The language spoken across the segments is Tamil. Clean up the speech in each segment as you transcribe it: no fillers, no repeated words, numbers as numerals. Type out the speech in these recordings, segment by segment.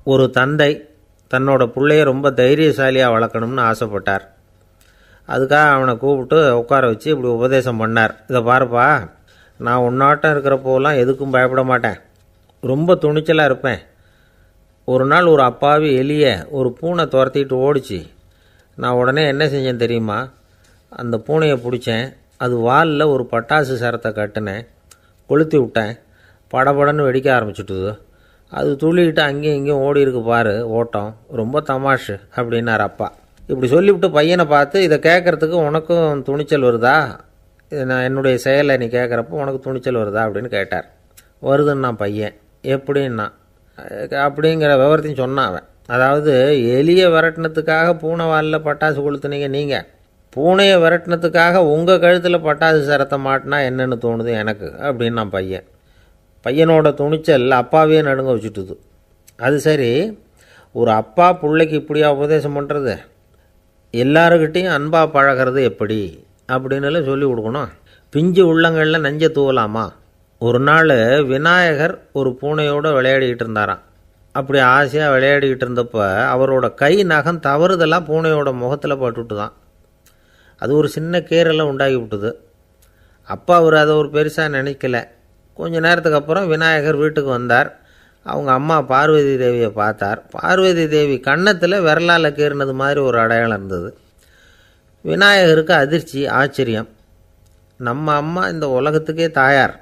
ஒரு தந்தை தன்னோட பிள்ளைய ரொம்ப தைரியசாலியாக வளர்க்கணும்னு ஆசைப்பட்டார். அதுக்காக அவனை கூப்பிட்டு உட்கார வச்சு இப்படி உபதேசம் பண்ணார். இதை பாருப்பா, நான் உன்னாட்டம் இருக்கிறப்போலாம் எதுக்கும் பயப்பட மாட்டேன், ரொம்ப துணிச்சலாக இருப்பேன். ஒரு நாள் ஒரு அப்பாவி எலிய ஒரு பூனை துரத்திட்டு ஓடிச்சு. நான் உடனே என்ன செஞ்சேன் தெரியுமா? அந்த பூனையை பிடிச்சேன், அது வாலில் ஒரு பட்டாசு சரத்தை கட்டினேன், கொளுத்தி விட்டேன், படபடன்னு வெடிக்க ஆரம்பிச்சுட்டுது. அது துள்ளிக்கிட்டு அங்கேயும் இங்கேயும் ஓடி இருக்கு பாரு ஓட்டம், ரொம்ப தமாஷு அப்படின்னார் அப்பா. இப்படி சொல்லிவிட்டு பையனை பார்த்து, இதை கேட்குறதுக்கு உனக்கும் துணிச்சல் வருதா? நான் என்னுடைய செயலை நீ கேட்குறப்போ உனக்கு துணிச்சல் வருதா அப்படின்னு கேட்டார். வருதுன்னா பையன். எப்படின்னா அப்படிங்கிற விவரத்தையும் சொன்னான் அவன். அதாவது எலியை விரட்டினத்துக்காக பூனை வாலில் பட்டாசு கொளுத்துனீங்க நீங்கள், பூனையை விரட்டினத்துக்காக உங்கள் கழுத்தில் பட்டாசு சரத்தை மாட்டினா என்னென்னு தோணுது எனக்கு அப்படின்னா பையன். பையனோட துணிச்சல் அப்பாவே நடுங்க வச்சுட்டுது. அது சரி, ஒரு அப்பா பிள்ளைக்கு இப்படியா உபதேசம் பண்ணுறது? எல்லாருக்கிட்டையும் அன்பாக பழகிறது எப்படி அப்படின்னு சொல்லி கொடுக்கணும். பிஞ்சு உள்ளங்களில் நஞ்சை தூவலாமா? ஒரு நாள் விநாயகர் ஒரு பூனையோடு விளையாடிக்கிட்டு இருந்தாராம். அப்படி ஆசையாக விளையாடிக்கிட்டு இருந்தப்போ அவரோட கை நகம் தவறுதெல்லாம் பூனையோட முகத்தில் பட்டுட்டு தான். அது ஒரு சின்ன கீறலை உண்டாகி விட்டுது. அப்பா அவர் அதை ஒரு பெருசாக நினைக்கல. கொஞ்ச நேரத்துக்கு அப்புறம் விநாயகர் வீட்டுக்கு வந்தார். அவங்க அம்மா பார்வதி தேவியை பார்த்தார். பார்வதி தேவி கன்னத்தில் விரலால் கீறினது மாதிரி ஒரு அடையாளம் இருந்தது. விநாயகருக்கு அதிர்ச்சி, ஆச்சரியம். நம்ம அம்மா இந்த உலகத்துக்கே தாயார்,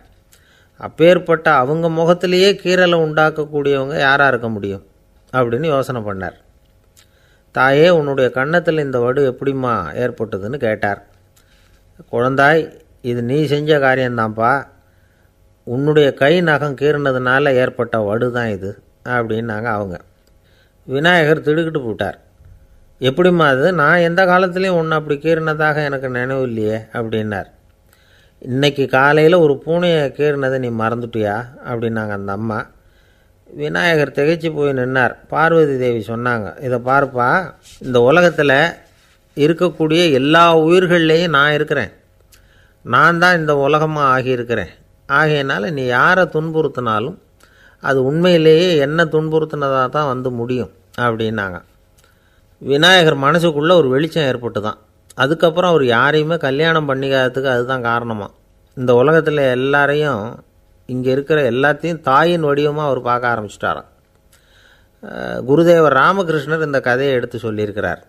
அப்பேற்பட்ட அவங்க முகத்திலேயே கீறலை உண்டாக்கக்கூடியவங்க யாராக இருக்க முடியும் அப்படின்னு யோசனை பண்ணார். தாயே, உன்னுடைய கன்னத்தில் இந்த வடு எப்படிம்மா ஏற்பட்டதுன்னு கேட்டார். குழந்தாய், இது நீ செஞ்ச காரியம்தான்ப்பா, உன்னுடைய கை நகம் கீறினதுனால ஏற்பட்ட வடு தான் இது அப்படின்னாங்க அவங்க. விநாயகர் திடுக்கிட்டு போட்டார். எப்படிம்மா அது? நான் எந்த காலத்துலேயும் ஒன்று அப்படி கீறினதாக எனக்கு நினைவு இல்லையே அப்படின்னார். இன்றைக்கி காலையில் ஒரு பூனையை கீறினதை நீ மறந்துட்டியா அப்படின்னாங்க அந்த அம்மா. விநாயகர் திகைச்சு போய் நின்னார். பார்வதி தேவி சொன்னாங்க, இதை பார்ப்பா, இந்த உலகத்தில் இருக்கக்கூடிய எல்லா உயிர்கள்லேயும் நான் இருக்கிறேன், நான் தான் இந்த உலகமாக ஆகியிருக்கிறேன். ஆகையினால நீ யாரை துன்புறுத்தினாலும் அது உண்மையிலேயே என்ன துன்புறுத்தினதாக தான் வந்து முடியும் அப்படின்னாங்க. விநாயகர் மனசுக்குள்ளே ஒரு வெளிச்சம் ஏற்பட்டு தான். அதுக்கப்புறம் அவர் யாரையுமே கல்யாணம் பண்ணிக்காததுக்கு அதுதான் காரணமாக. இந்த உலகத்தில் எல்லாரையும், இங்கே இருக்கிற எல்லாத்தையும் தாயின் வடிவமாக அவர் பார்க்க ஆரம்பிச்சிட்டாராம். குருதேவர் ராமகிருஷ்ணர் இந்த கதையை எடுத்து சொல்லியிருக்கிறார்.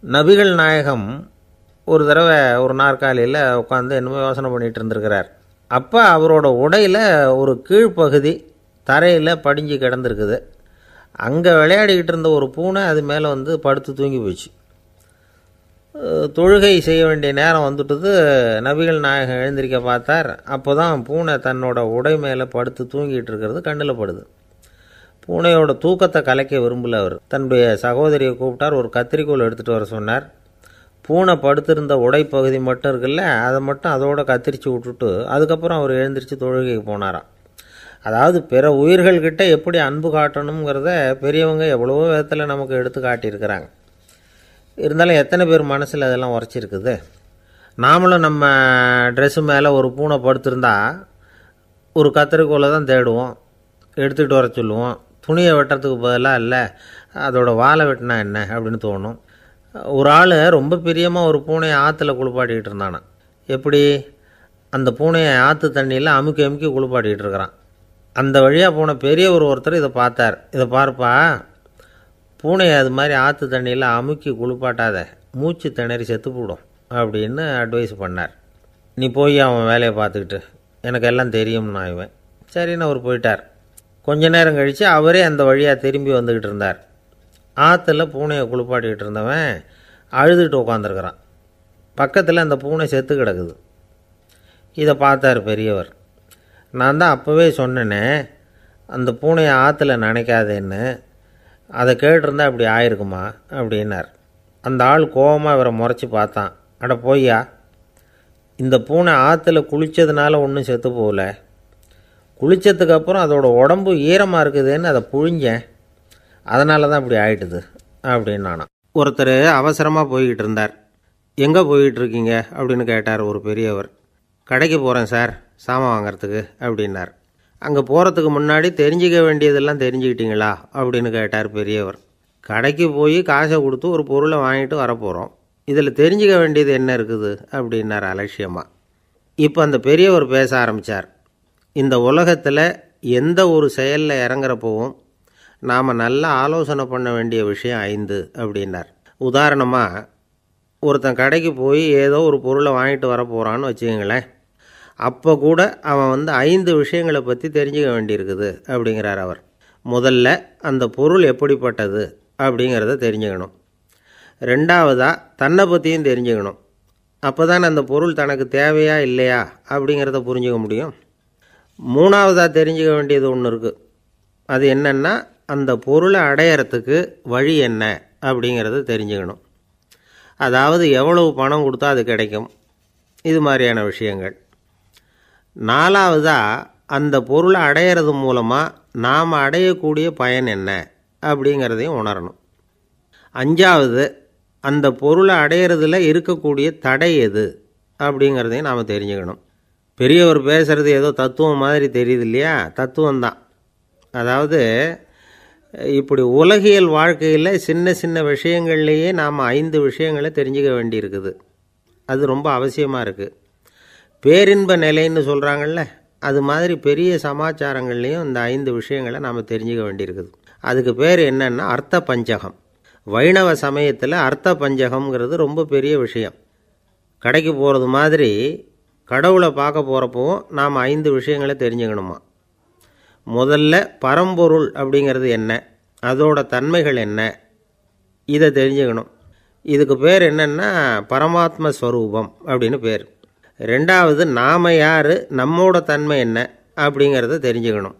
நபிகள் நாயகம் ஒரு தடவை ஒரு நாற்காலியில் உட்காந்து என்னமோ யோசனை பண்ணிகிட்டு இருந்திருக்கிறார். அப்போ அவரோட உடையில் ஒரு கீழ்ப்பகுதி தரையில் படிஞ்சு கிடந்திருக்குது. அங்கே விளையாடிக்கிட்டு இருந்த ஒரு பூனை அது மேலே வந்து படுத்து தூங்கி போச்சு. தொழுகை செய்ய வேண்டிய நேரம் வந்துட்டது. நபிகள் நாயகம் எழுந்திருக்க பார்த்தார். அப்போ தான் பூனை தன்னோட உடை மேலே படுத்து தூங்கிட்டு இருக்கிறது கண்ணில் படுது. பூனையோட தூக்கத்தை கலைக்க விரும்பல அவர். தன்னுடைய சகோதரியை கூப்பிட்டார். ஒரு கத்திரிக்கோள் எடுத்துகிட்டு வர சொன்னார். பூனை படுத்திருந்த உடைப்பகுதி மட்டும் இருக்குல்ல, அதை மட்டும் அதோடு கத்திரிச்சு விட்டுட்டு அதுக்கப்புறம் அவர் எழுந்திரிச்சு தொழுகைக்கு போனாராம். அதாவது பிற உயிர்கள்கிட்ட எப்படி அன்பு காட்டணுங்கிறத பெரியவங்க எவ்வளவோ விதத்தில் நமக்கு எடுத்து காட்டியிருக்கிறாங்க. இருந்தாலும் எத்தனை பேர் மனசில் அதெல்லாம் உரைச்சிருக்குது? நாமளும் நம்ம ட்ரெஸ்ஸு மேலே ஒரு பூனை படுத்திருந்தா ஒரு கத்திரிக்கோலை தான் தேடுவோம், எடுத்துக்கிட்டு வர சொல்லுவோம். துணியை வெட்டுறதுக்கு பதிலாக இல்லை அதோட வாழை வெட்டினா என்ன அப்படின்னு தோணும். ஒரு ஆள் ரொம்ப பிரியமாக ஒரு பூனையை ஆற்றுல குளிப்பாட்டிக்கிட்டு இருந்தானா. எப்படி? அந்த பூனையை ஆற்று தண்ணியில் அமுக்கி அமுக்கி குளிப்பாட்டிக்கிட்டு இருக்கிறான். அந்த வழியாக போன பெரியவர் ஒருத்தர் இதை பார்த்தார். இதை பார்ப்பா, பூனையை அது மாதிரி ஆற்று தண்ணியில் அமுக்கி குளிப்பாட்டாத, மூச்சு திணறி செத்து போடும் அப்படின்னு அட்வைஸ் பண்ணார். நீ போய் அவன் வேலையை பார்த்துக்கிட்டு, எனக்கு எல்லாம் தெரியும்னா இவன். சரின்னு அவர் போயிட்டார். கொஞ்ச நேரம் கழித்து அவரே அந்த வழியாக திரும்பி வந்துக்கிட்டு இருந்தார். ஆற்றுல பூனையை குளிப்பாட்டிக்கிட்டு இருந்தவன் அழுதுகிட்டு உட்காந்துருக்கிறான். பக்கத்தில் அந்த பூனை செத்து கிடக்குது. இதை பார்த்தார் பெரியவர். நான் தான் அப்போவே சொன்னேனே அந்த பூனையை ஆற்றுல நினைக்காதேன்னு, அதை கேட்டிருந்தா இப்படி ஆயிருக்குமா அப்படின்னார். அந்த ஆள் கோபமாக இவரை முறைச்சி பார்த்தான். அட போய்யா, இந்த பூனை ஆற்றுல குளித்ததுனால ஒன்றும் செத்து போகல, குளித்ததுக்கப்புறம் அதோட உடம்பு ஈரமாக இருக்குதுன்னு அதை புழிஞ்சேன், அதனால தான் இப்படி ஆயிட்டுது அப்படின்னு நானாம். ஒருத்தர் அவசரமாக போய்கிட்டு இருந்தார். எங்கே போய்கிட்டு இருக்கீங்க அப்படின்னு கேட்டார் ஒரு பெரியவர். கடைக்கு போகிறேன் சார், சாமான் வாங்கிறதுக்கு அப்படின்னார். அங்கே போகிறதுக்கு முன்னாடி தெரிஞ்சிக்க வேண்டியதெல்லாம் தெரிஞ்சுக்கிட்டீங்களா அப்படின்னு கேட்டார் பெரியவர். கடைக்கு போய் காசை கொடுத்து ஒரு பொருளை வாங்கிட்டு வரப்போகிறோம், இதில் தெரிஞ்சிக்க வேண்டியது என்ன இருக்குது அப்படின்னார் அலட்சியமாக. இப்போ அந்த பெரியவர் பேச ஆரம்பித்தார். இந்த உலகத்தில் எந்த ஒரு செயலில் இறங்குறப்போவும் நாம் நல்லா ஆலோசனை பண்ண வேண்டிய விஷயம் 5 அப்படின்னார். உதாரணமாக, ஒருத்தன் கடைக்கு போய் ஏதோ ஒரு பொருளை வாங்கிட்டு வர போகிறான்னு வச்சுக்கோங்களேன். அப்போ கூட அவன் 5 விஷயங்களை பற்றி தெரிஞ்சுக்க வேண்டியிருக்குது அப்படிங்கிறார் அவர். முதல்ல அந்த பொருள் எப்படிப்பட்டது அப்படிங்கிறத தெரிஞ்சுக்கணும். ரெண்டாவதாக தன்னை பற்றியும் தெரிஞ்சுக்கணும். அப்போ தான் அந்த பொருள் தனக்கு தேவையா இல்லையா அப்படிங்கிறத புரிஞ்சுக்க முடியும். மூணாவதாக தெரிஞ்சுக்க வேண்டியது ஒன்று இருக்குது. அது என்னென்னா, அந்த பொருளை அடையிறதுக்கு வழி என்ன அப்படிங்கிறத தெரிஞ்சுக்கணும். அதாவது எவ்வளவு பணம் கொடுத்தா அது கிடைக்கும், இது மாதிரியான விஷயங்கள். நாலாவதாக அந்த பொருளை அடையிறது மூலமாக நாம் அடையக்கூடிய பயன் என்ன அப்படிங்கிறதையும் உணரணும். அஞ்சாவது, அந்த பொருளை அடையிறதுல இருக்கக்கூடிய தடை எது அப்படிங்கிறதையும் நாம் தெரிஞ்சுக்கணும். பெரியவர் பேசுகிறது ஏதோ தத்துவம் மாதிரி தெரியுது இல்லையா? தத்துவம்தான். அதாவது இப்படி உலகியல் வாழ்க்கையில் சின்ன சின்ன விஷயங்கள்லேயே நாம் 5 விஷயங்களை தெரிஞ்சுக்க வேண்டியிருக்குது. அது ரொம்ப அவசியமாக இருக்குது. பேரின்ப நிலைன்னு சொல்கிறாங்கள்ல, அது மாதிரி பெரிய சமாச்சாரங்கள்லேயும் இந்த 5 விஷயங்களை நாம் தெரிஞ்சுக்க வேண்டியிருக்குது. அதுக்கு பேர் என்னன்னா அர்த்த பஞ்சகம். வைணவ சமயத்தில் அர்த்த பஞ்சகம்ங்கிறது ரொம்ப பெரிய விஷயம். கடைக்கு போகிறது மாதிரி கடவுளை பார்க்க போகிறப்பவும் நாம் 5 விஷயங்களை தெரிஞ்சுக்கணுமா. முதல்ல பரம்பொருள் அப்படிங்கிறது என்ன, அதோட தன்மைகள் என்ன, இதை தெரிஞ்சுக்கணும். இதுக்கு பேர் என்னென்னா பரமாத்ம ஸ்வரூபம் அப்படின்னு பேர். ரெண்டாவது, நாம் யார், நம்மோட தன்மை என்ன அப்படிங்கிறத தெரிஞ்சுக்கணும்.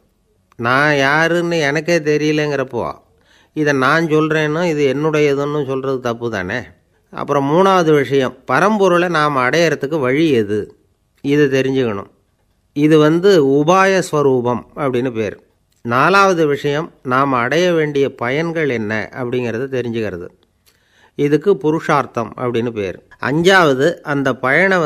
நான் யாருன்னு எனக்கே தெரியலைங்கிறப்போ இதை நான் சொல்கிறேன்னு இது என்னுடையதுன்னு சொல்கிறது தப்பு தானே. அப்புறம் மூணாவது விஷயம், பரம்பொருளை நாம் அடையிறதுக்கு வழி எது, இதை தெரிஞ்சுக்கணும். இது உபாய ஸ்வரூபம் அப்படின்னு பேர். நாலாவது விஷயம், நாம் அடைய வேண்டிய பயன்கள் என்ன அப்படிங்கிறத தெரிஞ்சுக்கிறது. இதுக்கு புருஷார்த்தம் அப்படின்னு பேர். அஞ்சாவது, அந்த பயனை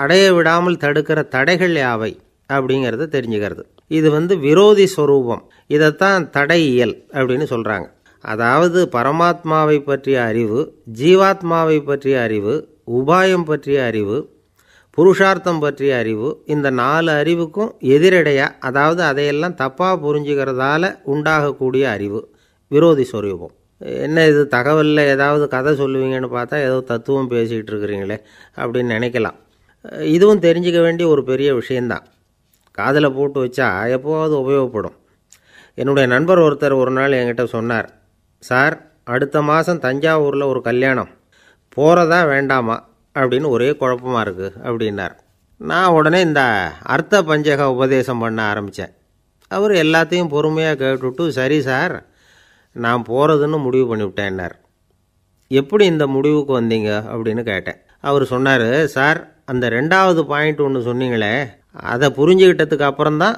அடைய விடாமல் தடுக்கிற தடைகள் யாவை அப்படிங்கிறத தெரிஞ்சுக்கிறது. இது விரோதி ஸ்வரூபம். இதைத்தான் தடையியல் அப்படின்னு சொல்கிறாங்க. அதாவது பரமாத்மாவை பற்றிய அறிவு, ஜீவாத்மாவை பற்றிய அறிவு, உபாயம் பற்றிய அறிவு, புருஷார்த்தம் பற்றிய அறிவு, இந்த 4 அறிவுக்கும் எதிரடையாக, அதாவது அதையெல்லாம் தப்பாக புரிஞ்சுக்கிறதால உண்டாகக்கூடிய அறிவு விரோதி ஸ்வரூபம். என்ன இது தகவலில் ஏதாவது கதை சொல்லுவீங்கன்னு பார்த்தா ஏதோ தத்துவம் பேசிகிட்டு இருக்கிறீங்களே அப்படின்னு நினைக்கலாம். இதுவும் தெரிஞ்சிக்க வேண்டிய ஒரு பெரிய விஷயந்தான். காதில் போட்டு வச்சா எப்போவாவது உபயோகப்படும். என்னுடைய நண்பர் ஒருத்தர் ஒரு நாள் என்கிட்ட சொன்னார், சார், அடுத்த மாதம் தஞ்சாவூரில் ஒரு கல்யாணம், போகிறதா வேண்டாமா அப்படின்னு ஒரே குழப்பமாக இருக்குது அப்படின்னார். நான் உடனே இந்த அர்த்த பஞ்சக உபதேசம் பண்ண ஆரம்பித்தேன். அவர் எல்லாத்தையும் பொறுமையாக கேட்டுவிட்டு, சரி சார், நான் போகிறதுன்னு முடிவு பண்ணிவிட்டேன்னார். எப்படி இந்த முடிவுக்கு வந்தீங்க அப்படின்னு கேட்டேன். அவர் சொன்னார், சார், அந்த 2வது பாயிண்ட் ஒன்று சொன்னீங்களே, அதை புரிஞ்சுக்கிட்டதுக்கு அப்புறம்தான்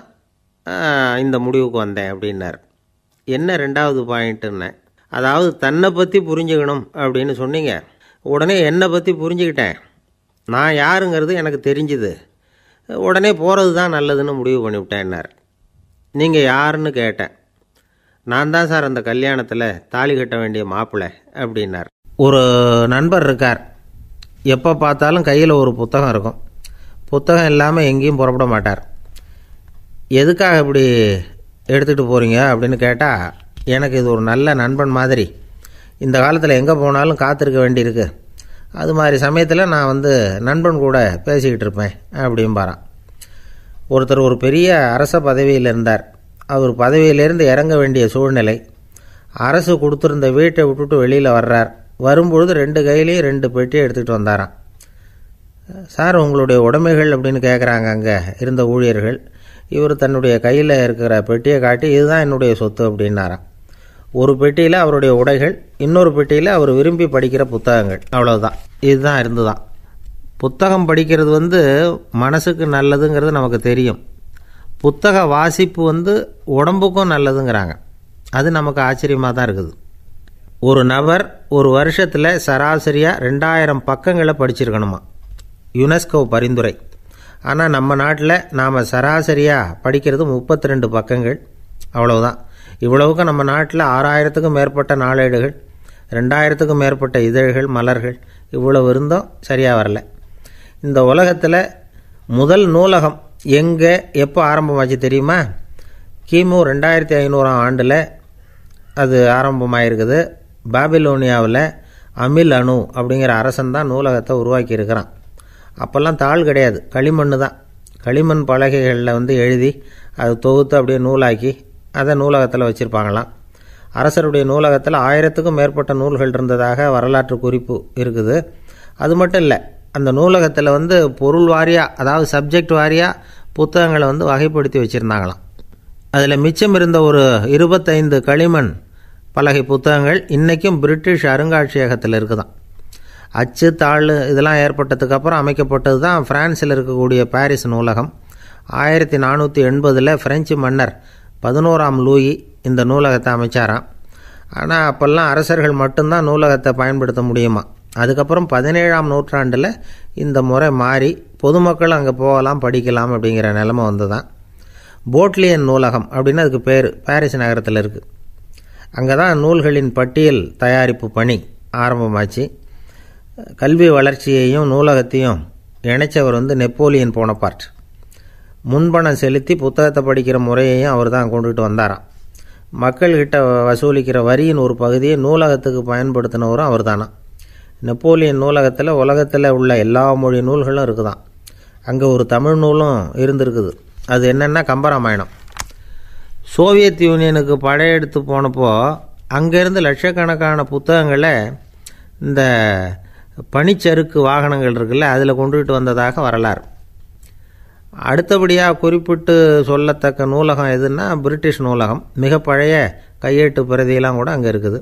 இந்த முடிவுக்கு வந்தேன் அப்படின்னார். என்ன 2வது பாயிண்ட்டுன்னு? அதாவது தன்னை பற்றி புரிஞ்சுக்கணும் அப்படின்னு சொன்னீங்க. உடனே என்னை பற்றி புரிஞ்சுக்கிட்டேன், நான் யாருங்கிறது எனக்கு தெரிஞ்சுது, உடனே போகிறது தான் நல்லதுன்னு முடிவு பண்ணிவிட்டேன்னார். நீங்கள் யாருன்னு கேட்டேன். நான் தான் சார் அந்த கல்யாணத்தில் தாலி கட்ட வேண்டிய மாப்பிள்ளை அப்படின்னார். ஒரு நண்பர் இருக்கார், எப்போ பார்த்தாலும் கையில் ஒரு புத்தகம் இருக்கும். புத்தகம் இல்லாமல் எங்கேயும் புறப்பட மாட்டார். எதுக்காக இப்படி எடுத்துகிட்டு போகிறீங்க அப்படின்னு கேட்டால், எனக்கு இது ஒரு நல்ல நண்பன் மாதிரி, இந்த காலத்தில் எங்கே போனாலும் காத்திருக்க வேண்டியிருக்கு, அது மாதிரி சமயத்தில் நான் நண்பன் கூட பேசிக்கிட்டு இருப்பேன் அப்படிம்பாரான். ஒருத்தர் ஒரு பெரிய அரச பதவியில் இருந்தார். அவர் பதவியிலேருந்து இறங்க வேண்டிய சூழ்நிலை. அரசு கொடுத்துருந்த வீட்டை விட்டுட்டு வெளியில் வர்றார். வரும்பொழுது 2 கையிலையும் 2 பெட்டியை எடுத்துகிட்டு வந்தாராம். சார், உங்களுடைய உடைமைகள் அப்படின்னு கேட்குறாங்க அங்கே இருந்த ஊழியர்கள். இவர் தன்னுடைய கையில் இருக்கிற பெட்டியை காட்டி, இதுதான் என்னுடைய சொத்து அப்படின்னாராம். ஒரு பெட்டியில் அவருடைய உடைகள், இன்னொரு பெட்டியில் அவர் விரும்பி படிக்கிற புத்தகங்கள், அவ்வளோதான். இதுதான் இருந்துதான். புத்தகம் படிக்கிறது மனசுக்கு நல்லதுங்கிறது நமக்கு தெரியும். புத்தக வாசிப்பு உடம்புக்கும் நல்லதுங்கிறாங்க. அது நமக்கு ஆச்சரியமாக தான் இருக்குது. ஒரு நபர் ஒரு வருஷத்தில் சராசரியாக 2000 பக்கங்களை படிச்சிருக்கணுமா, யுனெஸ்கோ பரிந்துரை. ஆனால் நம்ம நாட்டில் நாம் சராசரியாக படிக்கிறது 32 பக்கங்கள், அவ்வளவுதான். இவ்வளவுக்கு நம்ம நாட்டில் 6000க்கும் மேற்பட்ட நாளேடுகள், 2000க்கும் மேற்பட்ட இதழ்கள், மலர்கள், இவ்வளவு இருந்தும் சரியாக வரல. இந்த உலகத்தில் முதல் நூலகம் எங்கே எப்போ ஆரம்பமாச்சு தெரியுமா? கிமு 2500ஆம் ஆண்டில் அது ஆரம்பமாயிருக்குது. பாபிலோனியாவில் அமில் அணு அப்படிங்கிற அரசன் தான் நூலகத்தை உருவாக்கியிருக்கிறான். அப்போல்லாம் தாள் கிடையாது, களிமண் தான். களிமண் பலகைகளில் எழுதி அது தொகுத்து அப்படியே நூலாக்கி அதை நூலகத்தில் வச்சுருப்பாங்களாம். அரசருடைய நூலகத்தில் 1000க்கும் மேற்பட்ட நூல்கள் இருந்ததாக வரலாற்று குறிப்பு இருக்குது. அது மட்டும் இல்லை, அந்த நூலகத்தில் பொருள் வாரியாக, அதாவது சப்ஜெக்ட் வாரியாக புத்தகங்களை வகைப்படுத்தி வச்சுருந்தாங்களாம். அதில் மிச்சம் இருந்த ஒரு 25 களிமண் பலகை புத்தகங்கள் இன்றைக்கும் பிரிட்டிஷ் அருங்காட்சியகத்தில் இருக்குதான். அச்சு தாள் இதெல்லாம் ஏற்பட்டதுக்கப்புறம் அமைக்கப்பட்டது தான் பிரான்சில் இருக்கக்கூடிய பாரிஸ் நூலகம். 1480 பிரெஞ்சு மன்னர் 11ஆம் லூயி இந்த நூலகத்தை அமைச்சாராம். ஆனால் அப்போல்லாம் அரசர்கள் மட்டும்தான் நூலகத்தை பயன்படுத்த முடியுமா. அதுக்கப்புறம் 17ஆம் நூற்றாண்டில் இந்த முறை மாறி பொதுமக்கள் அங்கே போகலாம், படிக்கலாம் அப்படிங்கிற நிலைமை வந்துதான். போட்லியன் நூலகம் அப்படின்னு அதுக்கு பேர், பாரிஸ் நகரத்தில் இருக்குது. அங்கே தான் நூல்களின் பட்டியல் தயாரிப்பு பணி ஆரம்பமாச்சு. கல்வி வளர்ச்சியையும் நூலகத்தையும் இணைச்சவர் நெப்போலியன் போனபார்ட். முன்பணம் செலுத்தி புத்தகத்தை படிக்கிற முறையையும் அவர் தான் கொண்டுகிட்டு வந்தாராம். மக்கள்கிட்ட வசூலிக்கிற வரியின் ஒரு பகுதியை நூலகத்துக்கு பயன்படுத்தினவரும் அவர் தானா. நெப்போலியன் நூலகத்தில் உலகத்தில் உள்ள எல்லா மொழி நூல்களும் இருக்குதான். அங்கே ஒரு தமிழ் நூலும் இருந்திருக்குது. அது என்னென்னா கம்பராமாயணம். சோவியத் யூனியனுக்கு படையெடுத்து போனப்போ அங்கேருந்து லட்சக்கணக்கான புத்தகங்களை இந்த பனிச்சறுக்கு வாகனங்கள் இருக்குல்ல, அதில் கொண்டுகிட்டு வந்ததாக வரலாறு. அடுத்தபடியாக குறிப்பிட்டு சொல்லத்தக்க நூலகம் எதுன்னா பிரிட்டிஷ் நூலகம். மிக பழைய கையெழுத்து பிரதியெல்லாம் கூட அங்கே இருக்குது.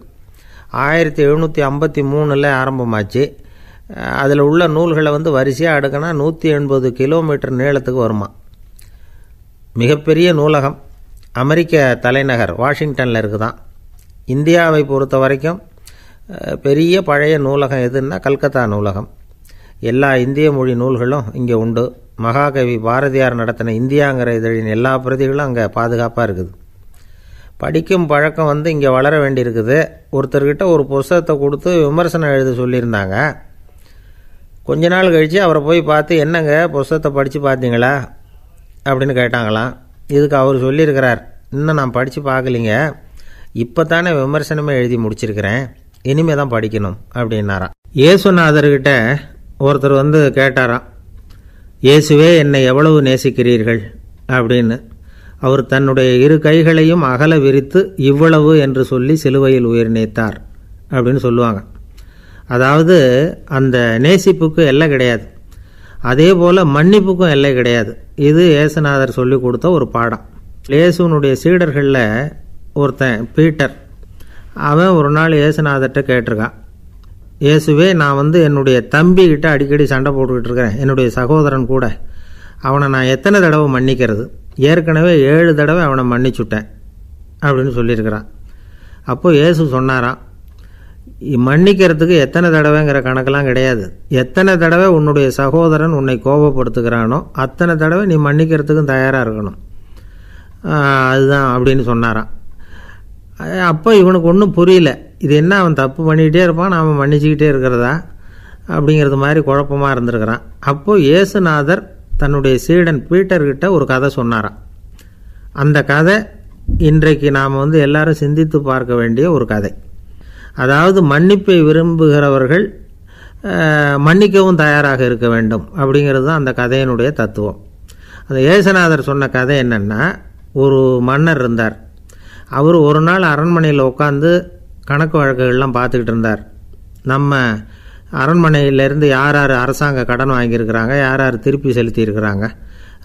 1753 ஆரம்பமாச்சு. அதில் உள்ள நூல்களை வரிசையாக அடுக்கினா 180 கிலோமீட்டர் நீளத்துக்கு வருமா. மிகப்பெரிய நூலகம் அமெரிக்க தலைநகர் வாஷிங்டனில் இருக்குதான். இந்தியாவை பொறுத்த வரைக்கும் பெரிய பழைய நூலகம் எதுன்னா கல்கத்தா நூலகம். எல்லா இந்திய மொழி நூல்களும் இங்கே உண்டு. மகாகவி பாரதியார் நடத்தின இந்தியாங்கிற இதழின் எல்லா பிரதிகளும் அங்கே பாதுகாப்பாக இருக்குது. படிக்கும் பழக்கம் இங்கே வளர வேண்டியிருக்குது. ஒருத்தர்கிட்ட ஒரு புஸ்தகத்தை கொடுத்து விமர்சனம் எழுத சொல்லியிருந்தாங்க. கொஞ்ச நாள் கழித்து அவரை போய் பார்த்து, என்னங்க புஸ்தகத்தை படித்து பார்த்தீங்களா அப்படின்னு கேட்டாங்களாம். இதுக்கு அவர் சொல்லியிருக்கிறார், இன்னும் நான் படித்து பார்க்கலிங்க, இப்போ தானே விமர்சனமே எழுதி முடிச்சிருக்கிறேன், இனிமே தான் படிக்கணும் அப்படின்னாராம். இயேசுநாதர்கிட்ட ஒருத்தர் கேட்டாராம், இயேசுவே என்னை எவ்வளவு நேசிக்கிறீர்கள் அப்படின்னு. அவர் தன்னுடைய 2 கைகளையும் அகல விரித்து இவ்வளவு என்று சொல்லி சிலுவையில் உயிர் நீத்தார் அப்படின்னு சொல்லுவாங்க. அதாவது அந்த நேசிப்புக்கு எல்லை கிடையாது, அதே போல் மன்னிப்புக்கும் எல்லை கிடையாது. இது இயேசுநாதர் சொல்லி கொடுத்த ஒரு பாடம். இயேசுனுடைய சீடர்களில் ஒருத்தன் பீட்டர், அவன் ஒரு நாள் இயேசுநாதர்கிட்ட கேட்டிருக்கான், இயேசுவே நான் என்னுடைய தம்பிக்கிட்ட அடிக்கடி சண்டை போட்டுக்கிட்டு இருக்கிறேன், என்னுடைய சகோதரன் கூட, அவனை நான் எத்தனை தடவை மன்னிக்கிறது? ஏற்கனவே 7 தடவை அவனை மன்னிச்சுட்டேன் அப்படின்னு சொல்லியிருக்கிறான். அப்போது இயேசு சொன்னாராம், மன்னிக்கிறதுக்கு எத்தனை தடவைங்கிற கணக்கெல்லாம் கிடையாது. எத்தனை தடவை உன்னுடைய சகோதரன் உன்னை கோபப்படுத்துகிறானோ அத்தனை தடவை நீ மன்னிக்கிறதுக்கும் தயாராக இருக்கணும், அதுதான் அப்படின்னு சொன்னாராம். அப்போ இவனுக்கு ஒன்றும் புரியல, இது என்ன அவன் தப்பு பண்ணிக்கிட்டே இருப்பான், நாம் மன்னிச்சுக்கிட்டே இருக்கிறதா அப்படிங்கிறது மாதிரி குழப்பமாக இருந்திருக்கிறான். அப்போது இயேசுநாதர் தன்னுடைய சீடன் பீட்டர்கிட்ட ஒரு கதை சொன்னாராம். அந்த கதை இன்றைக்கு நாம் எல்லாரும் சிந்தித்து பார்க்க வேண்டிய ஒரு கதை. அதாவது மன்னிப்பை விரும்புகிறவர்கள் மன்னிக்கவும் தயாராக இருக்க வேண்டும் அப்படிங்கிறது தான் அந்த கதையினுடைய தத்துவம். அந்த இயேசுநாதர் சொன்ன கதை என்னென்னா, ஒரு மன்னர் இருந்தார். அவர் ஒரு நாள் அரண்மனையில் உட்காந்து கணக்கு வழக்குகள்லாம் பார்த்துக்கிட்டு இருந்தார். நம்ம அரண்மனையிலேருந்து யார் யார் அரசாங்க கடன் வாங்கியிருக்கிறாங்க, யார் யார் திருப்பி செலுத்தியிருக்கிறாங்க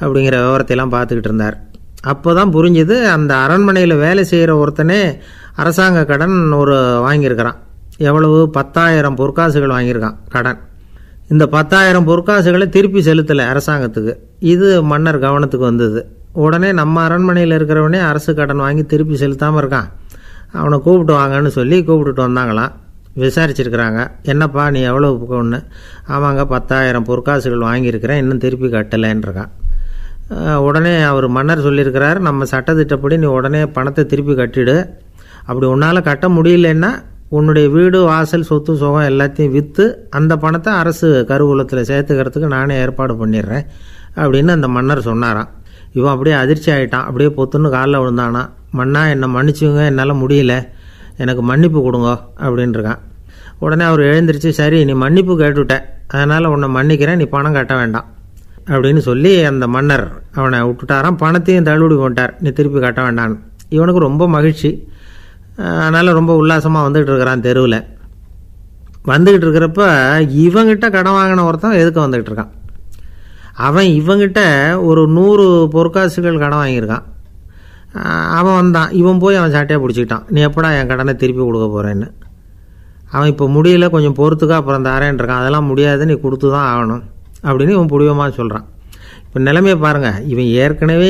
அப்படிங்கிற விவரத்தையெல்லாம் பார்த்துக்கிட்டு இருந்தார். அப்போ தான் புரிஞ்சுது, அந்த அரண்மனையில் வேலை செய்கிற ஒருத்தனே அரசாங்க கடன் வாங்கியிருக்கிறான். எவ்வளவு? 10,000 பொற்காசுகள் வாங்கியிருக்கான் கடன். இந்த 10,000 பொற்காசுகளை திருப்பி செலுத்தலை அரசாங்கத்துக்கு. இது மன்னர் கவனத்துக்கு வந்தது. உடனே நம்ம அரண்மனையில் இருக்கிறவனே அரசு கடன் வாங்கி திருப்பி செலுத்தாமல் இருக்கான், அவனை கூப்பிட்டு வாங்கன்னு சொல்லி கூப்பிட்டுட்டு வந்தாங்களாம். விசாரிச்சிருக்கிறாங்க. என்னப்பா நீ எவ்வளோ ஒன்று? ஆமாங்க 10,000 பொற்காசுகள் வாங்கியிருக்கிறேன், இன்னும் திருப்பி கட்டலைன்றான். உடனே அவர் மன்னர் சொல்லியிருக்கிறார், நம்ம சட்டத்திட்டப்படி நீ உடனே பணத்தை திருப்பி கட்டிடு. அப்படி உன்னால் கட்ட முடியலன்னா உன்னுடைய வீடு வாசல் சொத்து சுகம் எல்லாத்தையும் விற்று அந்த பணத்தை அரசு கருவூலத்தில் சேர்த்துக்கிறதுக்கு நானே ஏற்பாடு பண்ணிடுறேன் அப்படின்னு அந்த மன்னர் சொன்னாராம். இவன் அப்படியே அதிர்ச்சி ஆகிட்டான். அப்படியே பொத்துன்னு காலில் விழுந்தானா. மன்னா என்னை மன்னிச்சுங்க, என்னால் முடியல, எனக்கு மன்னிப்பு கொடுங்க அப்படின்ட்டுருக்கான். உடனே அவர் எழுந்திரிச்சு, சரி நீ மன்னிப்பு கேட்டுவிட்டேன், அதனால் உன்னை மன்னிக்கிறேன், நீ பணம் கட்ட வேண்டாம் அப்படின்னு சொல்லி அந்த மன்னர் அவனை விட்டுட்டாராம். பணத்தையும் தள்ளுபடி பண்ணிட்டார், நீ திருப்பி கட்ட வேண்டான்னு. இவனுக்கு ரொம்ப மகிழ்ச்சி. அதனால் ரொம்ப உல்லாசமாக வந்துக்கிட்டு இருக்கிறான். தெருவில் வந்துக்கிட்டு இருக்கிறப்ப இவங்கிட்ட கடன் வாங்கின ஒருத்தன் எதுக்கு வந்துக்கிட்டு இருக்கான். அவன் இவங்கிட்ட ஒரு 100 பொற்காசுகள் கடன் வாங்கியிருக்கான். அவன் வந்தான். இவன் போய் அவன் சாட்டையாக பிடிச்சிக்கிட்டான், நீ எப்படா என் கடனை திருப்பி கொடுக்க போகிறேன்னு. அவன் இப்போ முடியல, கொஞ்சம் பொறுத்துக்கா, அப்புறம் தரேன் இருக்கான். அதெல்லாம் முடியாது, நீ கொடுத்து தான் ஆகணும் அப்படின்னு இவன் புடிவமாக சொல்கிறான். இப்போ நிலைமையை பாருங்கள். இவன் ஏற்கனவே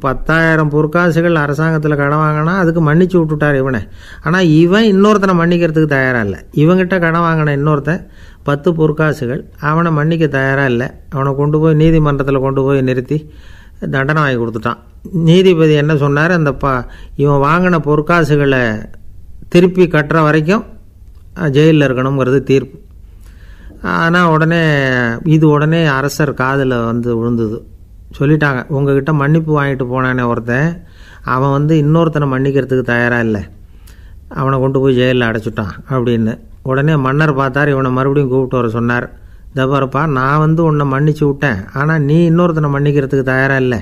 10,000 பொற்காசுகள் அரசாங்கத்தில் கடன் வாங்கினா அதுக்கு மன்னிச்சு விட்டுட்டார் இவனை. ஆனால் இவன் இன்னொருத்தனை மன்னிக்கிறதுக்கு தயாராக இல்லை. இவங்கிட்ட கடன் வாங்கின இன்னொருத்தன் 10 பொற்காசுகள் அவனை மன்னிக்க தயாராக இல்லை. அவனை கொண்டு போய் நீதிமன்றத்தில் கொண்டு போய் நிறுத்தி தண்டனை வாங்கி கொடுத்துட்டான். நீதிபதி என்ன சொன்னார், அந்த இவன் வாங்கின பொற்காசுகளை திருப்பி கட்டுற வரைக்கும் ஜெயிலில் இருக்கணுங்கிறது தீர்ப்பு. ஆனால் உடனே அரசர் காதில் வந்து விழுந்தது. சொல்லிட்டாங்க, உங்ககிட்ட மன்னிப்பு வாங்கிட்டு போனானே ஒருத்தன், அவன் இன்னொருத்தனை மன்னிக்கிறதுக்கு தயாராக இல்லை, அவனை கொண்டு போய் ஜெயிலில் அடைச்சிட்டான் அப்படின்னு. உடனே மன்னர் பார்த்தார், இவனை மறுபடியும் கூப்பிட்டு வர சொன்னார். தபாரப்பா, நான் உன்னை மன்னிச்சு விட்டேன், ஆனால் நீ இன்னொருத்தனை மன்னிக்கிறதுக்கு தயாராக இல்லை,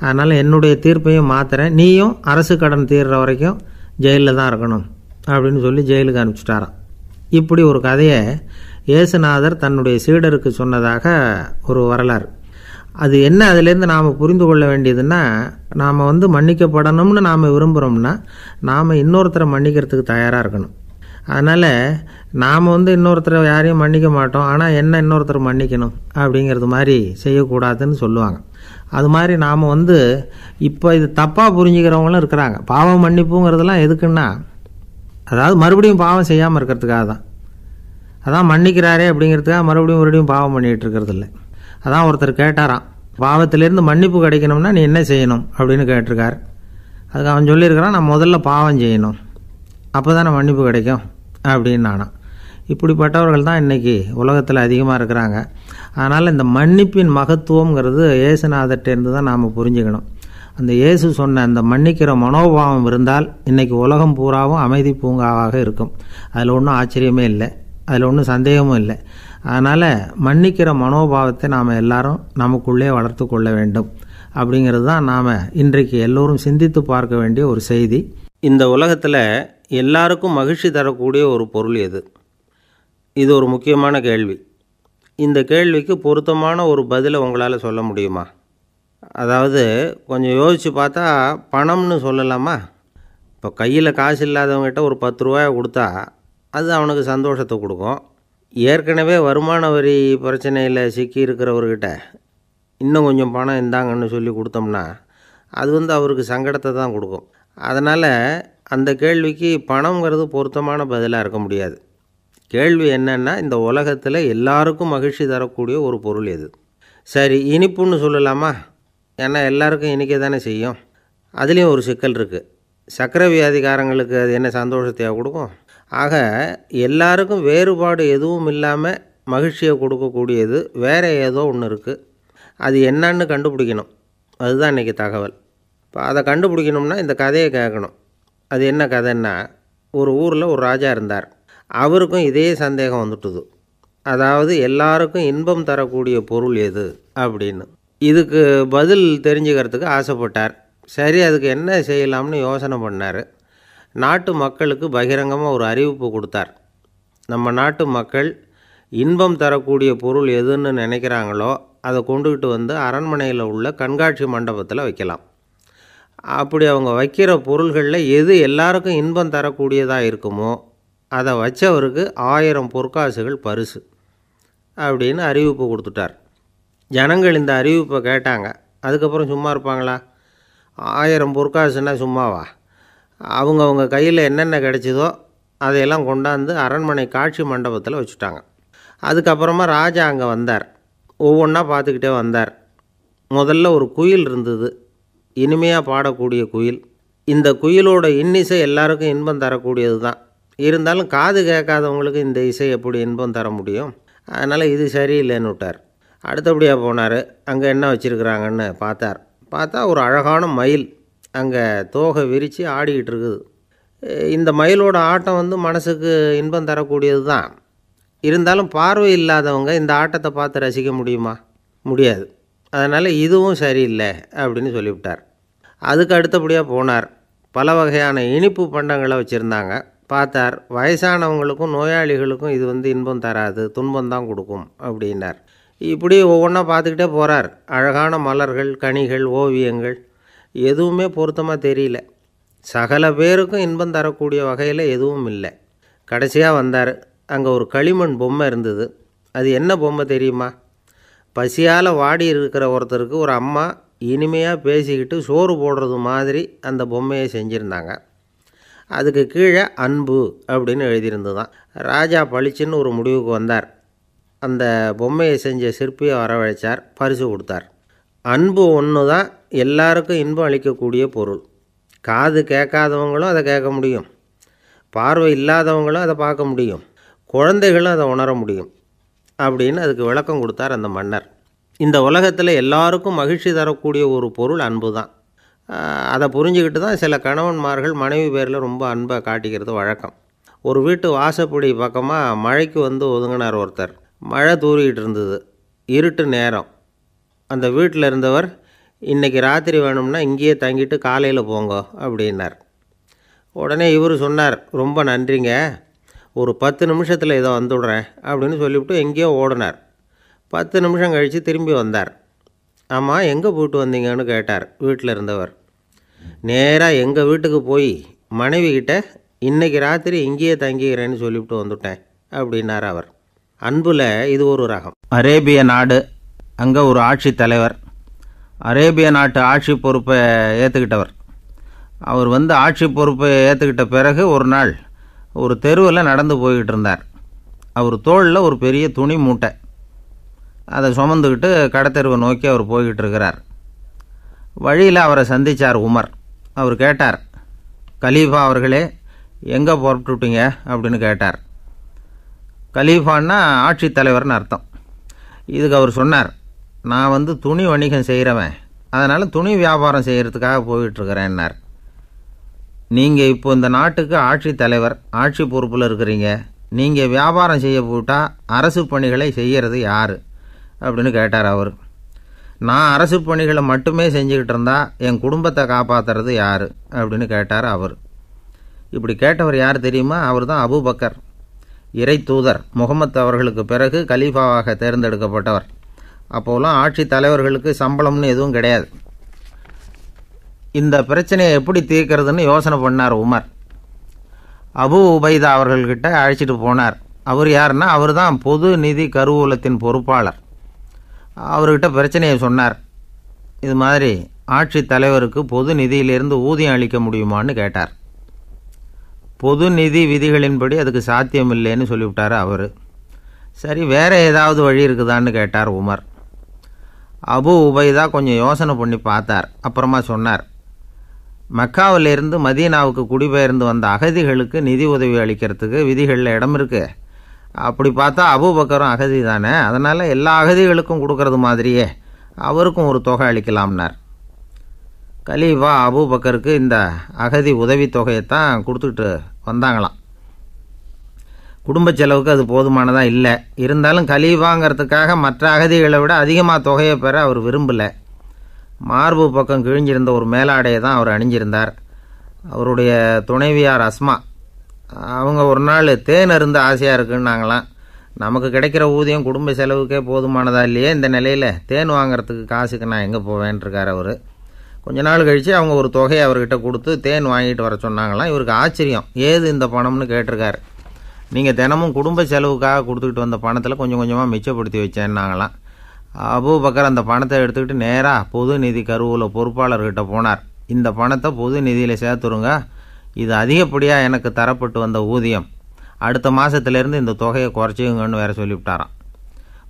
அதனால் என்னுடைய தீர்ப்பையும் மாற்றுறேன், நீயும் அரசு கடன் தீர்ற வரைக்கும் ஜெயிலில் தான் இருக்கணும் அப்படின்னு சொல்லி ஜெயிலுக்கு அனுப்பிச்சிட்டாராம். இப்படி ஒரு கதையை இயேசுநாதர் தன்னுடைய சீடருக்கு சொன்னதாக ஒரு வரலாறு. அது என்ன, அதிலேருந்து நாம் புரிந்து கொள்ள வேண்டியதுன்னா, நாம் மன்னிக்கப்படணும்னு நாம் விரும்புகிறோம்னா நாம் இன்னொருத்தரை மன்னிக்கிறதுக்கு தயாராக இருக்கணும். அதனால் நாம் இன்னொருத்தரை யாரையும் மன்னிக்க மாட்டோம், ஆனால் என்ன இன்னொருத்தரை மன்னிக்கணும் அப்படிங்கிறது மாதிரி செய்யக்கூடாதுன்னு சொல்லுவாங்க. அது மாதிரி நாம் இப்போ இது தப்பாக புரிஞ்சுக்கிறவங்களும் இருக்கிறாங்க. பாவம் மன்னிப்புங்கிறதுலாம் எதுக்குன்னா, அதாவது மறுபடியும் பாவம் செய்யாமல் இருக்கிறதுக்காக தான். அதான் மன்னிக்கிறாரே அப்படிங்கிறதுக்காக மறுபடியும் பாவம் பண்ணிகிட்டு இருக்கிறது இல்லை. அதான் ஒருத்தர் கேட்டாராம், பாவத்திலேருந்து மன்னிப்பு கிடைக்கணும்னா நீ என்ன செய்யணும் அப்படின்னு கேட்டிருக்கார். அதுக்கு அவன் சொல்லியிருக்கிறான், நான் முதல்ல பாவம் செய்யணும், அப்போ தானே மன்னிப்பு கிடைக்கும் அப்படின்னு நானாம். இப்படிப்பட்டவர்கள் தான் இன்றைக்கி உலகத்தில் அதிகமாக இருக்கிறாங்க. அதனால் இந்த மன்னிப்பின் மகத்துவங்கிறது இயேசுநாதர்கிட்டேருந்து தான் நாம் புரிஞ்சுக்கணும். அந்த இயேசு சொன்ன அந்த மன்னிக்கிற மனோபாவம் இருந்தால் இன்றைக்கி உலகம் பூராவும் அமைதி பூங்காவாக இருக்கும். அதில் ஒன்றும் ஆச்சரியமே இல்லை, அதில் ஒன்றும் சந்தேகமும் இல்லை. அதனால் மன்னிக்கிற மனோபாவத்தை நாம் எல்லாரும் நமக்குள்ளே வளர்த்து கொள்ள வேண்டும் அப்படிங்கிறது தான் நாம் இன்றைக்கு எல்லோரும் சிந்தித்து பார்க்க வேண்டிய ஒரு செய்தி. இந்த உலகத்தில் எல்லாருக்கும் மகிழ்ச்சி தரக்கூடிய ஒரு பொருள் எது? இது ஒரு முக்கியமான கேள்வி. இந்த கேள்விக்கு பொருத்தமான ஒரு பதிலை உங்களால் சொல்ல முடியுமா? அதாவது கொஞ்சம் யோசித்து பார்த்தா பணம்னு சொல்லலாமா? இப்போ கையில் காசு இல்லாதவங்ககிட்ட ஒரு 10 ரூபாயை கொடுத்தா அது அவனுக்கு சந்தோஷத்தை கொடுக்கும். ஏற்கனவே வருமான வரி பிரச்சனையில் சிக்கி இருக்கிறவர்கிட்ட இன்னும் கொஞ்சம் பணம் இந்தாங்கன்னு சொல்லி கொடுத்தோம்னா அது அவருக்கு சங்கடத்தை தான் கொடுக்கும். அதனால் அந்த கேள்விக்கு பணங்கிறது பொருத்தமான பதிலாக இருக்க முடியாது. கேள்வி என்னென்னா, இந்த உலகத்தில் எல்லாருக்கும் மகிழ்ச்சி தரக்கூடிய ஒரு பொருள் எது? சரி, இனிப்புன்னு சொல்லலாமா? ஏன்னா எல்லாருக்கும் இனிக்க தானே செய்யும். அதுலேயும் ஒரு சிக்கல் இருக்குது. சர்க்கரை வியாதிக்காரங்களுக்கு அது என்ன சந்தோஷத்தையாக கொடுக்கும்? ஆக எல்லாருக்கும் வேறுபாடு எதுவும் இல்லாமல் மகிழ்ச்சியை கொடுக்கக்கூடியது வேறு ஏதோ ஒன்று இருக்குது. அது என்னன்னு கண்டுபிடிக்கணும். அதுதான் இன்றைக்கி தகவல். இப்போ அதை கண்டுபிடிக்கணும்னா இந்த கதையை கேட்கணும். அது என்ன கதைன்னா, ஒரு ஊரில் ஒரு ராஜா இருந்தார். அவருக்கும் இதே சந்தேகம் வந்துட்டுது. அதாவது எல்லாருக்கும் இன்பம் தரக்கூடிய பொருள் எது அப்படின்னு. இதுக்கு பதில் தெரிஞ்சுக்கிறதுக்கு ஆசைப்பட்டார். சரி, அதுக்கு என்ன செய்யலாம்னு யோசனை பண்ணார். நாட்டு மக்களுக்கு பகிரங்கமாக ஒரு அறிவிப்பு கொடுத்தார். நம்ம நாட்டு மக்கள் இன்பம் தரக்கூடிய பொருள் எதுன்னு நினைக்கிறாங்களோ அதை கொண்டுக்கிட்டு அரண்மனையில் உள்ள கண்காட்சி மண்டபத்தில் வைக்கலாம். அப்படி அவங்க வைக்கிற பொருள்களில் எது எல்லாருக்கும் இன்பம் தரக்கூடியதாக இருக்குமோ அதை வச்சவருக்கு 1000 பொற்காசுகள் பரிசு அப்படின்னு அறிவிப்பு கொடுத்துட்டார். ஜனங்கள் இந்த அறிவிப்பை கேட்டாங்க. அதுக்கப்புறம் சும்மா இருப்பாங்களா? 1000 பொற்காசுன்னா சும்மாவா? அவங்க கையில் என்னென்ன கிடைச்சதோ அதையெல்லாம் கொண்டாந்து அரண்மனை காட்சி மண்டபத்தில் வச்சுட்டாங்க. அதுக்கப்புறமா ராஜா அங்கே வந்தார். ஒவ்வொன்றா பார்த்துக்கிட்டே வந்தார். முதல்ல ஒரு குயில் இருந்தது, இனிமையாக பாடக்கூடிய குயில். இந்த குயிலோட இன்னிசை எல்லாருக்கும் இன்பம் தரக்கூடியது தான். இருந்தாலும் காது கேட்காதவங்களுக்கு இந்த இசை எப்படி இன்பம் தர முடியும்? அதனால் இது சரியில்லைன்னு விட்டார். அடுத்தபடியாக போனார். அங்கே என்ன வச்சுருக்குறாங்கன்னு பார்த்தா ஒரு அழகான மயில் அங்கே தோகை விரித்து ஆடிக்கிட்டு இருக்குது. இந்த மயிலோட ஆட்டம் மனசுக்கு இன்பம் தரக்கூடியது தான். இருந்தாலும் பார்வை இல்லாதவங்க இந்த ஆட்டத்தை பார்த்து ரசிக்க முடியுமா? முடியாது. அதனால் இதுவும் சரியில்லை அப்படின்னு சொல்லிவிட்டார். அதுக்கு அடுத்தபடியாக போனார். பல வகையான இனிப்பு பண்டங்களை வச்சுருந்தாங்க. பார்த்தார், வயசானவங்களுக்கும் நோயாளிகளுக்கும் இது இன்பம் தராது, துன்பம் தான் கொடுக்கும் அப்படின்னார். இப்படி ஒவ்வொன்றா பார்த்துக்கிட்டே போகிறார். அழகான மலர்கள், கனிகள், ஓவியங்கள் எதுவுமே பொருத்தமாக தெரியல. சகல பேருக்கும் இன்பம் தரக்கூடிய வகையில் எதுவும் இல்லை. கடைசியாக வந்தார். அங்கே ஒரு களிமண் பொம்மை இருந்தது. அது என்ன பொம்மை தெரியுமா? பசியால் வாடி இருக்கிற ஒருத்தருக்கு ஒரு அம்மா இனிமையாக பேசிக்கிட்டு சோறு போடுறது மாதிரி அந்த பொம்மையை செஞ்சுருந்தாங்க. அதுக்கு கீழே அன்பு அப்படின்னு எழுதியிருந்துதான். ராஜா பளிச்சுன்னு ஒரு முடிவுக்கு வந்தார். அந்த பொம்மையை செஞ்ச சிற்பியை வரவழைச்சார், பரிசு கொடுத்தார். அன்பு ஒன்று தான் எல்லாருக்கும் இன்பம் அளிக்கக்கூடிய பொருள். காது கேட்காதவங்களும் அதை கேட்க முடியும், பார்வை இல்லாதவங்களும் அதை பார்க்க முடியும், குழந்தைகளும் அதை உணர முடியும் அப்படின்னு அதுக்கு விளக்கம் கொடுத்தார் அந்த மன்னர். இந்த உலகத்தில் எல்லாருக்கும் மகிழ்ச்சி தரக்கூடிய ஒரு பொருள் அன்பு தான். அதை புரிஞ்சுக்கிட்டு தான் சில கணவன்மார்கள் மனைவி பேரில் ரொம்ப அன்பை காட்டிக்கிறது வழக்கம். ஒரு வீட்டு வாசப்படி பக்கமாக மழைக்கு ஒதுங்கினார் ஒருத்தர். மழை தூரிக்கிட்டு இருந்தது, இருட்டு நேரம். அந்த வீட்டில் இருந்தவர், இன்றைக்கி ராத்திரி வேணும்னா இங்கேயே தங்கிட்டு காலையில் போங்க அப்படின்னார். உடனே இவர் சொன்னார், ரொம்ப நன்றிங்க, ஒரு 10 நிமிஷத்தில் இதை வந்துவிடுறேன் அப்படின்னு சொல்லிவிட்டு எங்கேயோ ஓடினார். 10 நிமிஷம் கழித்து திரும்பி வந்தார். ஆமாம், எங்கே போயிட்டு வந்தீங்கன்னு கேட்டார் வீட்டில் இருந்தவர். நேராக எங்கள் வீட்டுக்கு போய் மனைவிக்கிட்ட இன்றைக்கி ராத்திரி இங்கேயே தங்கிக்கிறேன்னு சொல்லிவிட்டு வந்துவிட்டேன் அப்படின்னார் அவர். அன்பில் இது ஒரு ரகம். அரேபிய நாடு, அங்கே ஒரு ஆட்சி தலைவர். அரேபிய நாட்டு ஆட்சி பொறுப்பை ஏற்றுக்கிட்டவர். அவர் ஆட்சி பொறுப்பை ஏற்றுக்கிட்ட பிறகு ஒரு நாள் ஒரு தெருவில் நடந்து போய்கிட்டு இருந்தார். அவர் தோளில் ஒரு பெரிய துணி மூட்டை, அதை சுமந்துக்கிட்டு கடத்தெருவை நோக்கி அவர் போய்கிட்டு இருக்கிறார். வழியில் அவரை சந்தித்தார் உமர். அவர் கேட்டார், கலீஃபா அவர்களே, எங்கே புறப்பட்டுட்டீங்க அப்படின்னு கேட்டார். கலீஃபான்னா ஆட்சி தலைவர்னு அர்த்தம். இதுக்கு அவர் சொன்னார், நான் துணி வணிகம் செய்கிறவன், அதனால் துணி வியாபாரம் செய்கிறதுக்காக போயிட்டுருக்கிறேன்னார். நீங்கள் இப்போ இந்த நாட்டுக்கு ஆட்சி தலைவர், ஆட்சி பொறுப்பில் இருக்கிறீங்க, நீங்கள் வியாபாரம் செய்ய போட்டால் அரசு பணிகளை செய்கிறது யார் அப்படின்னு கேட்டார் அவர். நான் அரசு பணிகளை மட்டுமே செஞ்சுக்கிட்டு இருந்தால் என் குடும்பத்தை காப்பாற்றுறது யார் அப்படின்னு கேட்டார் அவர். இப்படி கேட்டவர் யார் தெரியுமா? அவர் தான் அபூபக்கர், இறை தூதர் முகமது அவர்களுக்கு பிறகு கலீஃபாவாக தேர்ந்தெடுக்கப்பட்டவர். அப்போலாம் ஆட்சி தலைவர்களுக்கு சம்பளம்னு எதுவும் கிடையாது. இந்த பிரச்சனையை எப்படி தீர்க்கிறதுன்னு யோசனை பண்ணார் உமர். அபு உபைதா அவர்கள்கிட்ட அழைச்சிட்டு போனார். அவர் யாருன்னா, அவர் தான் பொது நிதி கருவூலத்தின் பொறுப்பாளர். அவர்கிட்ட பிரச்சனையை சொன்னார். இது மாதிரி ஆட்சி தலைவருக்கு பொது நிதியிலிருந்து ஊதியம் அளிக்க முடியுமான்னு கேட்டார். பொது நிதி விதிகளின்படி அதுக்கு சாத்தியம் இல்லைன்னு சொல்லிவிட்டார் அவர். சரி, வேறு ஏதாவது வழி இருக்குதான்னு கேட்டார் உமர். அபு உபைதா கொஞ்சம் யோசனை பண்ணி பார்த்தார். அப்புறமா சொன்னார், மக்காவிலிருந்து மதீனாவுக்கு குடிபெயர்ந்து வந்த அகதிகளுக்கு நிதி உதவி அளிக்கிறதுக்கு விதிகளில் இடம் இருக்குது. அப்படி பார்த்தா அபூபக்கரும் அகதி தானே, அதனால் எல்லா அகதிகளுக்கும் கொடுக்கறது மாதிரியே அவருக்கும் ஒரு தொகை அளிக்கலாம்னார். கலீஃபா அபூபக்கருக்கு இந்த அகதி உதவி தொகையைத்தான் கொடுத்துட்டு வந்தாங்களாம். குடும்ப செலவுக்கு அது போதுமானதாக இல்லை. இருந்தாலும் கலீஃபாங்கிறதுக்காக மற்ற அகதிகளை விட அதிகமாக தொகையை பெற அவர் விரும்பலை. மார்பு பக்கம் கிழிஞ்சிருந்த ஒரு மேலாடையை தான் அவர் அணிஞ்சிருந்தார். அவருடைய துணைவியார் அஸ்மா, அவங்க ஒரு நாள் தேன் அருந்த ஆசையாக இருக்குன்னாங்களாம். நமக்கு கிடைக்கிற ஊதியம் குடும்ப செலவுக்கே போதுமானதா இல்லையே, இந்த நிலையில் தேன் வாங்கிறதுக்கு காசுக்கு நான் எங்கே போவேன்ருக்கார் அவர். கொஞ்ச நாள் கழித்து அவங்க ஒரு தொகையை அவர்கிட்ட கொடுத்து தேன் வாங்கிட்டு வர சொன்னாங்களாம். இவருக்கு ஆச்சரியம், ஏது இந்த பணம்னு கேட்டிருக்காரு. நீங்கள் தினமும் குடும்ப செலவுக்காக கொடுத்துக்கிட்டு வந்த பணத்தில் கொஞ்சம் கொஞ்சமாக மிச்சப்படுத்தி வச்சேன்னாங்களாம். அபூபக்கர் அந்த பணத்தை எடுத்துக்கிட்டு நேராக பொது நிதி கருவூல பொறுப்பாளர்கிட்ட போனார். இந்த பணத்தை பொது நிதியில் சேர்த்துருங்க, இது அதிகப்படியாக எனக்கு தரப்பட்டு வந்த ஊதியம். அடுத்த மாதத்துலேருந்து இந்த தொகையை குறைச்சிங்கன்னு வேறு சொல்லிவிட்டாராம்.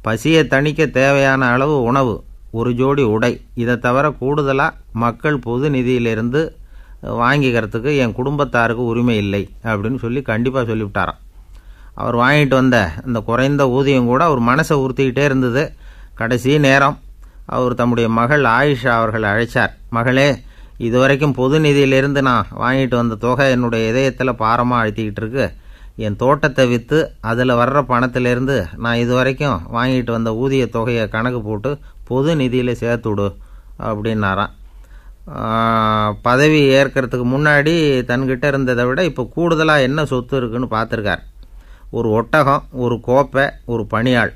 பசியை தணிக்க தேவையான அளவு உணவு, ஒரு ஜோடி உடை, இதை தவிர கூடுதலாக மக்கள் பொது நிதியிலிருந்து வாங்கிக்கிறதுக்கு என் குடும்பத்தாருக்கு உரிமை இல்லை அப்படின்னு சொல்லி கண்டிப்பாக சொல்லிவிட்டாராம். அவர் வாங்கிட்டு வந்த இந்த குறைந்த ஊதியம் கூட அவர் மனசை உறுத்திக்கிட்டே இருந்தது. கடைசி நேரம் அவர் தம்முடைய மகள் ஆயிஷா அவர்களை அழைச்சார். மகளே, இதுவரைக்கும் பொது நிதியிலிருந்து நான் வாங்கிட்டு வந்த தொகை என்னுடைய இதயத்தில் பாரமாக அழுத்திக்கிட்டு இருக்கு. என் தோட்டத்தை விற்று அதில் வர்ற பணத்திலேருந்து நான் இதுவரைக்கும் வாங்கிட்டு வந்த ஊதிய தொகையை கணக்கு போட்டு பொது நிதியில் சேர்த்துவிடு அப்படின்னாராம். பதவி ஏற்கிறதுக்கு முன்னாடி தன்கிட்ட இருந்ததை விட இப்போ கூடுதலாக என்ன சொத்து இருக்குன்னு பார்த்துருக்கார். ஒரு ஒட்டகம், ஒரு கோப்பை, ஒரு பணியாள்.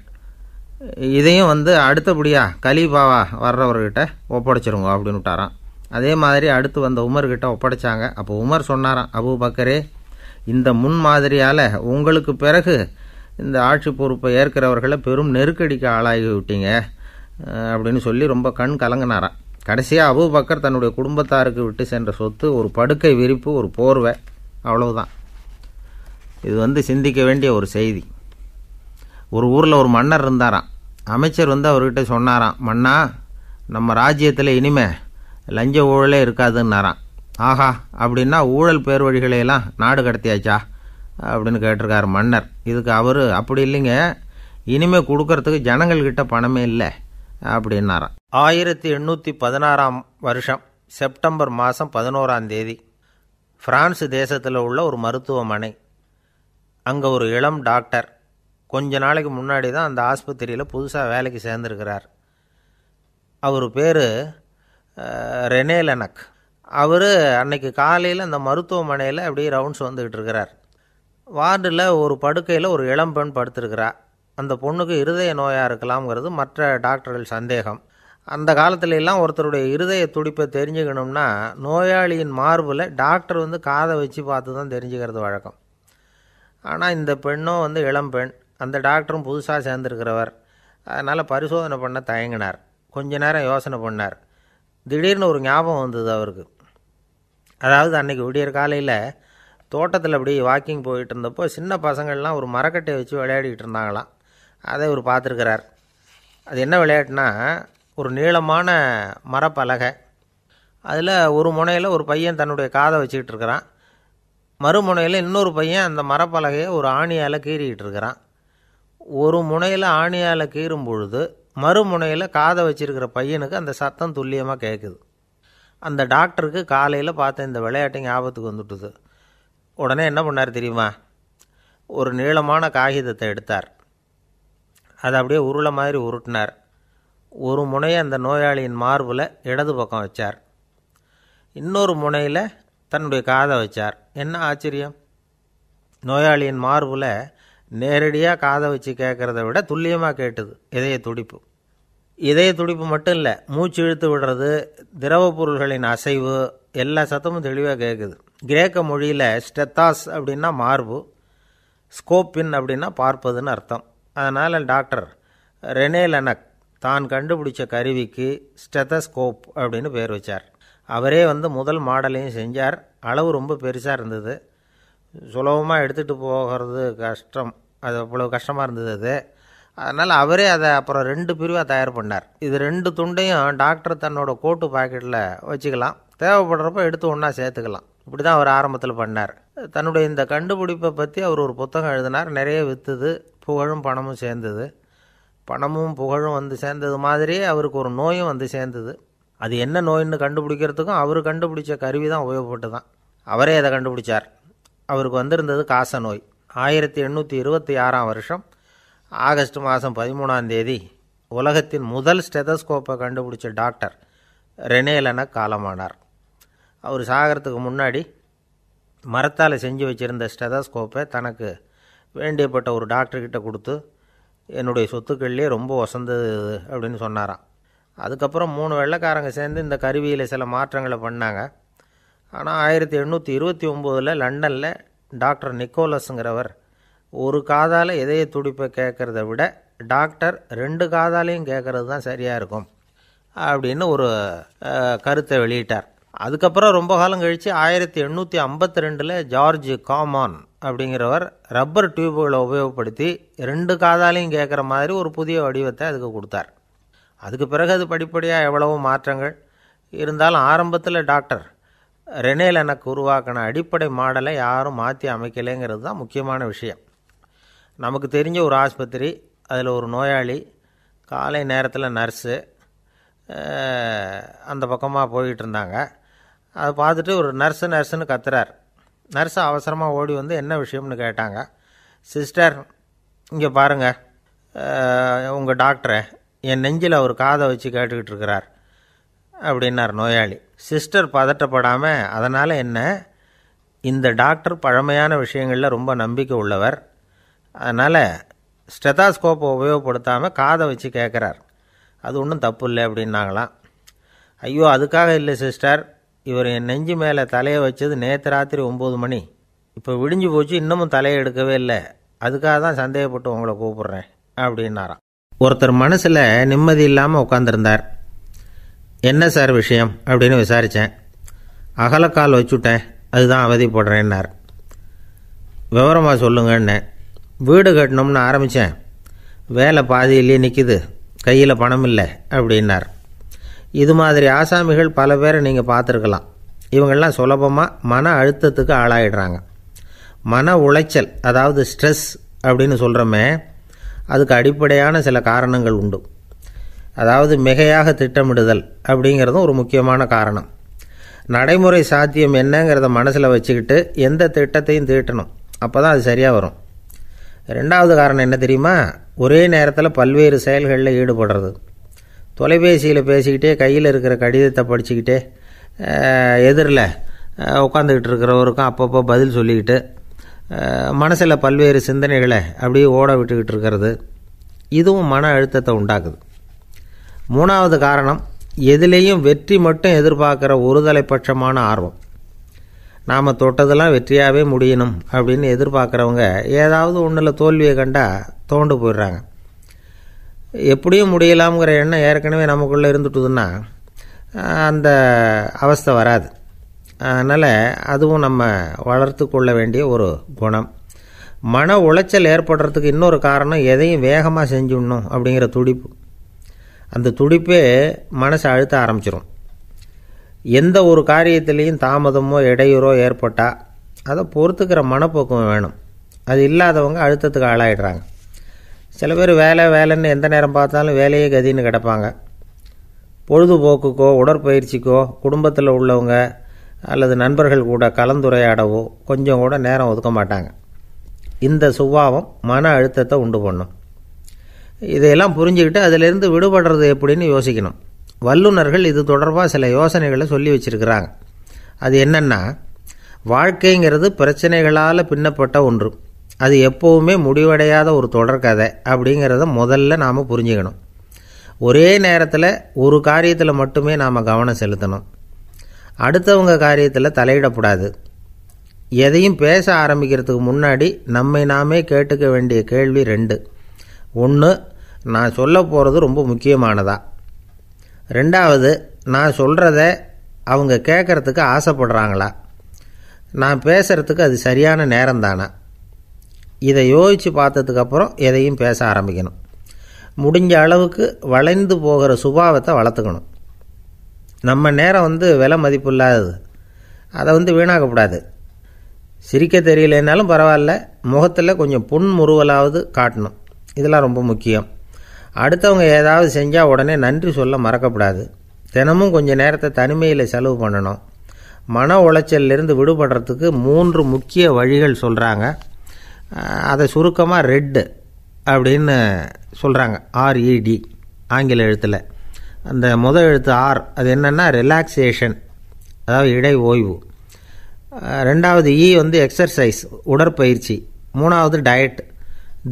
இதையும் அடுத்தபடியாக கலீஃபாவா வர்றவர்கிட்ட ஒப்படைச்சிருங்க அப்படின்னு விட்டாராம். அதே மாதிரி அடுத்து வந்த உமர்கிட்ட ஒப்படைச்சாங்க. அப்போ உமர் சொன்னாராம், அபூபக்கரே, இந்த முன்மாதிரியால் உங்களுக்கு பிறகு இந்த ஆட்சி பொறுப்பை ஏற்கிறவர்களை பெரும் நெருக்கடிக்கு ஆளாகி விட்டீங்க அப்படின்னு சொல்லி ரொம்ப கண் கலங்கினாராம். கடைசியாக அபூபக்கர் தன்னுடைய குடும்பத்தாருக்கு விட்டு சென்ற சொத்து ஒரு படுக்கை விரிப்பு, ஒரு போர்வை, அவ்வளவுதான். இது சிந்திக்க வேண்டிய ஒரு செய்தி. ஒரு ஊரில் ஒரு மன்னர் இருந்தாராம். அமைச்சர் அவர்கிட்ட சொன்னாராம், மன்னா, நம்ம ராஜ்யத்தில் இனிமே லஞ்ச ஊழலே இருக்காதுன்னாராம். ஆஹா, அப்படின்னா ஊழல் பேர் வழிகளையெல்லாம் நாடு கடத்தியாச்சா அப்படின்னு கேட்டிருக்காரு மன்னர். இதுக்கு அவர், அப்படி இல்லைங்க, இனிமே கொடுக்கறதுக்கு ஜனங்கள்கிட்ட பணமே இல்லை அப்படின்னாராம். 1816 வருஷம் செப்டம்பர் மாதம் 11 பிரான்ஸ் தேசத்தில் உள்ள ஒரு மருத்துவமனை. அங்கே ஒரு இளம் டாக்டர் கொஞ்ச நாளைக்கு முன்னாடி தான் அந்த ஆஸ்பத்திரியில் புதுசாக வேலைக்கு சேர்ந்துருக்கிறார். அவர் பேர் ரெனே லெனக். அவர் அன்னைக்கு காலையில் அந்த மருத்துவமனையில் அப்படியே ரவுண்ட்ஸ் வந்துக்கிட்டு இருக்கிறார். வார்டில் ஒரு படுக்கையில் ஒரு இளம்பெண் படுத்திருக்கிறார். அந்த பொண்ணுக்கு இருதய நோயாக இருக்கலாம்ங்கிறது மற்ற டாக்டர்கள் சந்தேகம். அந்த காலத்துல எல்லாம் ஒருத்தருடைய இருதய துடிப்பை தெரிஞ்சுக்கணும்னா நோயாளியின் மார்பில் டாக்டர் காதை வச்சு பார்த்து தான் தெரிஞ்சுக்கிறது வழக்கம். ஆனால் இந்த பெண்ணும் இளம்பெண், அந்த டாக்டரும் புதுசாக சேர்ந்துருக்கிறவர். அதனால் பரிசோதனை பண்ண தயங்கினார். கொஞ்ச நேரம் யோசனை பண்ணார். திடீர்னு ஒரு ஞாபகம் வந்தது அவருக்கு. அதாவது அன்றைக்கி விடியற் காலையில் தோட்டத்தில் அப்படி வாக்கிங் போயிட்டு இருந்தப்போ சின்ன பசங்கள்லாம் ஒரு மரக்கட்டையை வச்சு விளையாடிக்கிட்டு இருந்தாங்களாம். அதை இவர் பார்த்துருக்கிறார். அது என்ன விளையாட்டுனா, ஒரு நீளமான மரப்பலகை, அதில் ஒரு முனையில் ஒரு பையன் தன்னுடைய காதை வச்சுக்கிட்டு இருக்கிறான், மறுமுனையில் இன்னொரு பையன் அந்த மரப்பலகையை ஒரு ஆணியால் கீறிக்கிட்டு இருக்கிறான். ஒரு முனையில் ஆணியால் கீறும் பொழுது மறுமுனையில் காதை வச்சிருக்கிற பையனுக்கு அந்த சத்தம் துல்லியமாக கேட்குது. அந்த டாக்டருக்கு காலையில் பார்த்த இந்த விளையாட்டு ஞாபகத்துக்கு வந்துட்டுது. உடனே என்ன பண்ணார் தெரியுமா? ஒரு நீளமான காகிதத்தை எடுத்தார். அதை அப்படியே உருளை மாதிரி உருட்டினார். ஒரு முனையை அந்த நோயாளியின் மார்பில் இடது பக்கம் வச்சார், இன்னொரு முனையில் தன்னுடைய காதை வச்சார். என்ன ஆச்சரியம்! நோயாளியின் மார்பில் நேரடியாக காதை வச்சு கேட்குறத விட துல்லியமாக கேட்டுது இதய துடிப்பு. இதய துடிப்பு மட்டும் இல்லை, மூச்சு இழுத்து விடுறது, திரவ பொருள்களின் அசைவு, எல்லா சத்தமும் தெளிவாக கேட்குது. கிரேக்க மொழியில் ஸ்டெத்தாஸ் அப்படின்னா மார்பு, ஸ்கோப்பின் அப்படின்னா பார்ப்பதுன்னு அர்த்தம். அதனால் டாக்டர் ரெனே லெனக் தான் கண்டுபிடிச்ச கருவிக்கு ஸ்டெத்தஸ்கோப் அப்படின்னு பேர் வச்சார். அவரே முதல் மாடலையும் செஞ்சார். அளவு ரொம்ப பெருசாக இருந்தது, சுலபமாக எடுத்துகிட்டு போகிறது கஷ்டம், அது அவ்வளோ கஷ்டமாக இருந்தது அது. அதனால் அவரே அதை அப்புறம் 2 பிரிவாக தயார் பண்ணார். இது 2 துண்டையும் டாக்டர் தன்னோட கோட்டு பாக்கெட்டில் வச்சுக்கலாம், தேவைப்படுறப்ப எடுத்து ஒன்றா சேர்த்துக்கலாம். இப்படி தான் அவர் ஆரம்பத்தில் பண்ணார். தன்னுடைய இந்த கண்டுபிடிப்பை பற்றி அவர் ஒரு புத்தகம் எழுதினார். நிறைய விற்றுது, புகழும் பணமும் சேர்ந்தது. பணமும் புகழும் சேர்ந்தது மாதிரியே அவருக்கு ஒரு நோயும் சேர்ந்தது. அது என்ன நோயின்னு கண்டுபிடிக்கிறதுக்கும் அவர் கண்டுபிடிச்ச கருவி தான் உபயோகப்பட்டு தான். அவரே அதை கண்டுபிடிச்சார். அவருக்கு வந்திருந்தது காச நோய். 1826 வருஷம் ஆகஸ்ட் மாதம் 13 உலகத்தின் முதல் ஸ்டெதஸ்கோப்பை கண்டுபிடிச்ச டாக்டர் ரெனே லெனக் காலமானார். அவர் சாகிறதுக்கு முன்னாடி மரத்தால் செஞ்சு வச்சுருந்த ஸ்டெதஸ்கோப்பை தனக்கு வேண்டியப்பட்ட ஒரு டாக்டர்கிட்ட கொடுத்து, என்னுடைய சொத்துக்கள்லேயே ரொம்ப வசந்தது அப்படின்னு சொன்னாராம். அதுக்கப்புறம் 3 வெள்ளைக்காரங்க சேர்ந்து இந்த கருவியில் சில மாற்றங்களை பண்ணாங்க. ஆனால் 1829 லண்டனில் டாக்டர் நிக்கோலஸுங்கிறவர் ஒரு காதால் இதய துடிப்பை கேட்குறத விட டாக்டர் 2 காதாலையும் கேட்குறது தான் சரியாக இருக்கும் அப்படின்னு ஒரு கருத்தை வெளியிட்டார். அதுக்கப்புறம் ரொம்ப காலம் கழித்து 1852 ஜார்ஜ் காமான் அப்படிங்கிறவர் ரப்பர் டியூபுகளை உபயோகப்படுத்தி 2 காதாலையும் கேட்குற மாதிரி ஒரு புதிய வடிவத்தை அதுக்கு கொடுத்தார். அதுக்கு பிறகு அது படிப்படியாக எவ்வளவோ மாற்றங்கள் இருந்தாலும் ஆரம்பத்தில் டாக்டர் ரெனே லெனக் உருவாக்கின அடிப்படை மாடலை யாரும் மாற்றி அமைக்கலைங்கிறது தான் முக்கியமான விஷயம். நமக்கு தெரிஞ்ச ஒரு ஆஸ்பத்திரி, அதில் ஒரு நோயாளி, காலை நேரத்தில் நர்ஸு அந்த பக்கமாக போயிட்டு இருந்தாங்க. அதை பார்த்துட்டு ஒரு நர்ஸுன்னு கத்துறார். நர்ஸு அவசரமாக ஓடி வந்து என்ன விஷயம்னு கேட்டாங்க. சிஸ்டர், இங்கே பாருங்கள், உங்கள் டாக்டரை என் நெஞ்சில் ஒரு காதை வச்சு கேட்டுக்கிட்டு இருக்கிறார் அப்படின்னார் நோயாளி. சிஸ்டர் பதட்டப்படாமல், அதனால் என்ன, இந்த டாக்டர் பழமையான விஷயங்களில் ரொம்ப நம்பிக்கை உள்ளவர், அதனால் ஸ்டெத்தாஸ்கோப்பை உபயோகப்படுத்தாமல் காதை வச்சு கேட்குறார், அது ஒன்றும் தப்பு இல்லை அப்படின்னாங்களாம். ஐயோ, அதுக்காக இல்லை சிஸ்டர், இவர் என் நெஞ்சு மேலே தலையை வச்சது நேற்று ராத்திரி 9 மணி, இப்போ விடிஞ்சு போச்சு, இன்னமும் தலையை எடுக்கவே இல்லை, அதுக்காக தான் சந்தேகப்பட்டு உங்களை கூப்பிட்றேன் அப்படின்னாராம். ஒருத்தர் மனசில் நிம்மதி இல்லாமல் உட்காந்துருந்தார். என்ன சார் விஷயம் அப்படின்னு விசாரித்தேன். அகலக்கால் வச்சுட்டேன், அதுதான் அவதிப்படுறேன்னார். விவரமாக சொல்லுங்கன்னு. வீடு கட்டணும்னு ஆரம்பித்தேன், வேலை பாதியிலேயே நிற்கிது, கையில் பணம் இல்லை அப்படின்னார். இது மாதிரி ஆசாமிகள் பல பேரை நீங்கள் பார்த்துருக்கலாம். இவங்கெல்லாம் சுலபமாக மன அழுத்தத்துக்கு ஆளாயிடுறாங்க. மன உளைச்சல், அதாவது ஸ்ட்ரெஸ் அப்படின்னு சொல்கிறோமே, அதுக்கு அடிப்படையான சில காரணங்கள் உண்டு. அதாவது மிகையாக திட்டமிடுதல் அப்படிங்கிறதும் ஒரு முக்கியமான காரணம். நடைமுறை சாத்தியம் என்னங்கிறத மனசில் வச்சுக்கிட்டு எந்த திட்டத்தையும் தீட்டணும், அப்போ தான் அது சரியாக வரும். 2வது காரணம் என்ன தெரியுமா, ஒரே நேரத்தில் பல்வேறு செயல்களில் ஈடுபடுறது. தொலைபேசியில் பேசிக்கிட்டே கையில் இருக்கிற கடிதத்தை படிச்சுக்கிட்டே எதிரில் உட்காந்துக்கிட்டு இருக்கிறவருக்கும் அப்பப்போ பதில் சொல்லிக்கிட்டு மனசில் பல்வேறு சிந்தனைகளை அப்படியே ஓட விட்டுக்கிட்டு இருக்கிறது, இதுவும் மன அழுத்தத்தை உண்டாக்குது. 3வது காரணம், எதிலேயும் வெற்றி மட்டும் எதிர்பார்க்குற ஒருதலைப்பட்சமான ஆர்வம். நாம் தொட்டதெல்லாம் வெற்றியாகவே முடியணும் அப்படின்னு எதிர்பார்க்குறவங்க ஏதாவது ஒன்றில் தோல்வியை கண்டால் தோண்டு போயிடுறாங்க. எப்படியும் முடியலாம்ங்கிற எண்ணம் ஏற்கனவே நமக்குள்ளே இருந்துட்டுதுன்னா அந்த அவஸ்தை வராது. அதனால் அதுவும் நம்ம வளர்த்து கொள்ள வேண்டிய ஒரு குணம். மன உளைச்சல் ஏற்படுறதுக்கு இன்னொரு காரணம், எதையும் வேகமாக செஞ்சுடணும் அப்படிங்கிற துடிப்பு. அந்த துடிப்பே மனசை அழுத்த ஆரம்பிச்சிடும். எந்த ஒரு காரியத்திலையும் தாமதமோ இடையூறோ ஏற்பட்டால் அதை பொறுத்துக்கிற மனப்போக்கம் வேணும். அது இல்லாதவங்க அழுத்தத்துக்கு ஆளாயிடுறாங்க. சில பேர் வேலைன்னு எந்த நேரம் பார்த்தாலும் வேலையே கதின்னு கிடப்பாங்க. பொழுதுபோக்குக்கோ உடற்பயிற்சிக்கோ குடும்பத்தில் உள்ளவங்க அல்லது நண்பர்கள் கூட கலந்துரையாடவோ கொஞ்சம் கூட நேரம் ஒதுக்க மாட்டாங்க. இந்த சுபாவம் மன அழுத்தத்தை உண்டு பண்ணும். இதையெல்லாம் புரிஞ்சுக்கிட்டு அதிலிருந்து விடுபடுறது எப்படின்னு யோசிக்கணும். வல்லுநர்கள் இது தொடர்பாக சில யோசனைகளை சொல்லி வச்சுருக்கிறாங்க. அது என்னென்னா, வாழ்க்கைங்கிறது பிரச்சனைகளால் பின்னப்பட்ட ஒன்று, அது எப்போவுமே முடிவடையாத ஒரு தொடர்கதை அப்படிங்கிறத முதல்ல நாம் புரிஞ்சுக்கணும். ஒரே நேரத்தில் ஒரு காரியத்தில் மட்டுமே நாம் கவனம் செலுத்தணும். அடுத்தவங்க காரியத்தில் தலையிடக்கூடாது. எதையும் பேச ஆரம்பிக்கிறதுக்கு முன்னாடி நம்மை நாமே கேட்டுக்க வேண்டிய கேள்வி 2. 1, நான் சொல்ல போகிறது ரொம்ப முக்கியமானதா? 2வது, நான் சொல்கிறத அவங்க கேட்குறதுக்கு ஆசைப்படுறாங்களா? நான் பேசுகிறதுக்கு அது சரியான நேரம் தானா? இதை யோசித்து பார்த்ததுக்கப்புறம் எதையும் பேச ஆரம்பிக்கணும். முடிஞ்ச அளவுக்கு வளைந்து போகிற சுபாவத்தை வளர்த்துக்கணும். நம்ம நேரம் விலை மதிப்பு இல்லாதது, அதை வீணாக்கக்கூடாது. சிரிக்க தெரியலனாலும் பரவாயில்ல, முகத்தில் கொஞ்சம் புன்முறுவலாவது காட்டணும். இதெல்லாம் ரொம்ப முக்கியம். அடுத்தவங்க ஏதாவது செஞ்சால் உடனே நன்றி சொல்ல மறக்கக்கூடாது. தினமும் கொஞ்சம் நேரத்தை தனிமையில் செலவு பண்ணணும். மன உளைச்சலிருந்து விடுபடுறதுக்கு 3 முக்கிய வழிகள் சொல்கிறாங்க. அதை சுருக்கமாக ரெட் அப்படின்னு சொல்கிறாங்க, RED ஆங்கில எழுத்தில். அந்த முதல் எழுத்து R, அது என்னென்னா ரிலாக்ஸேஷன், அதாவது இடை ஓய்வு. 2வது E எக்ஸர்சைஸ், உடற்பயிற்சி. 3வது டயட்,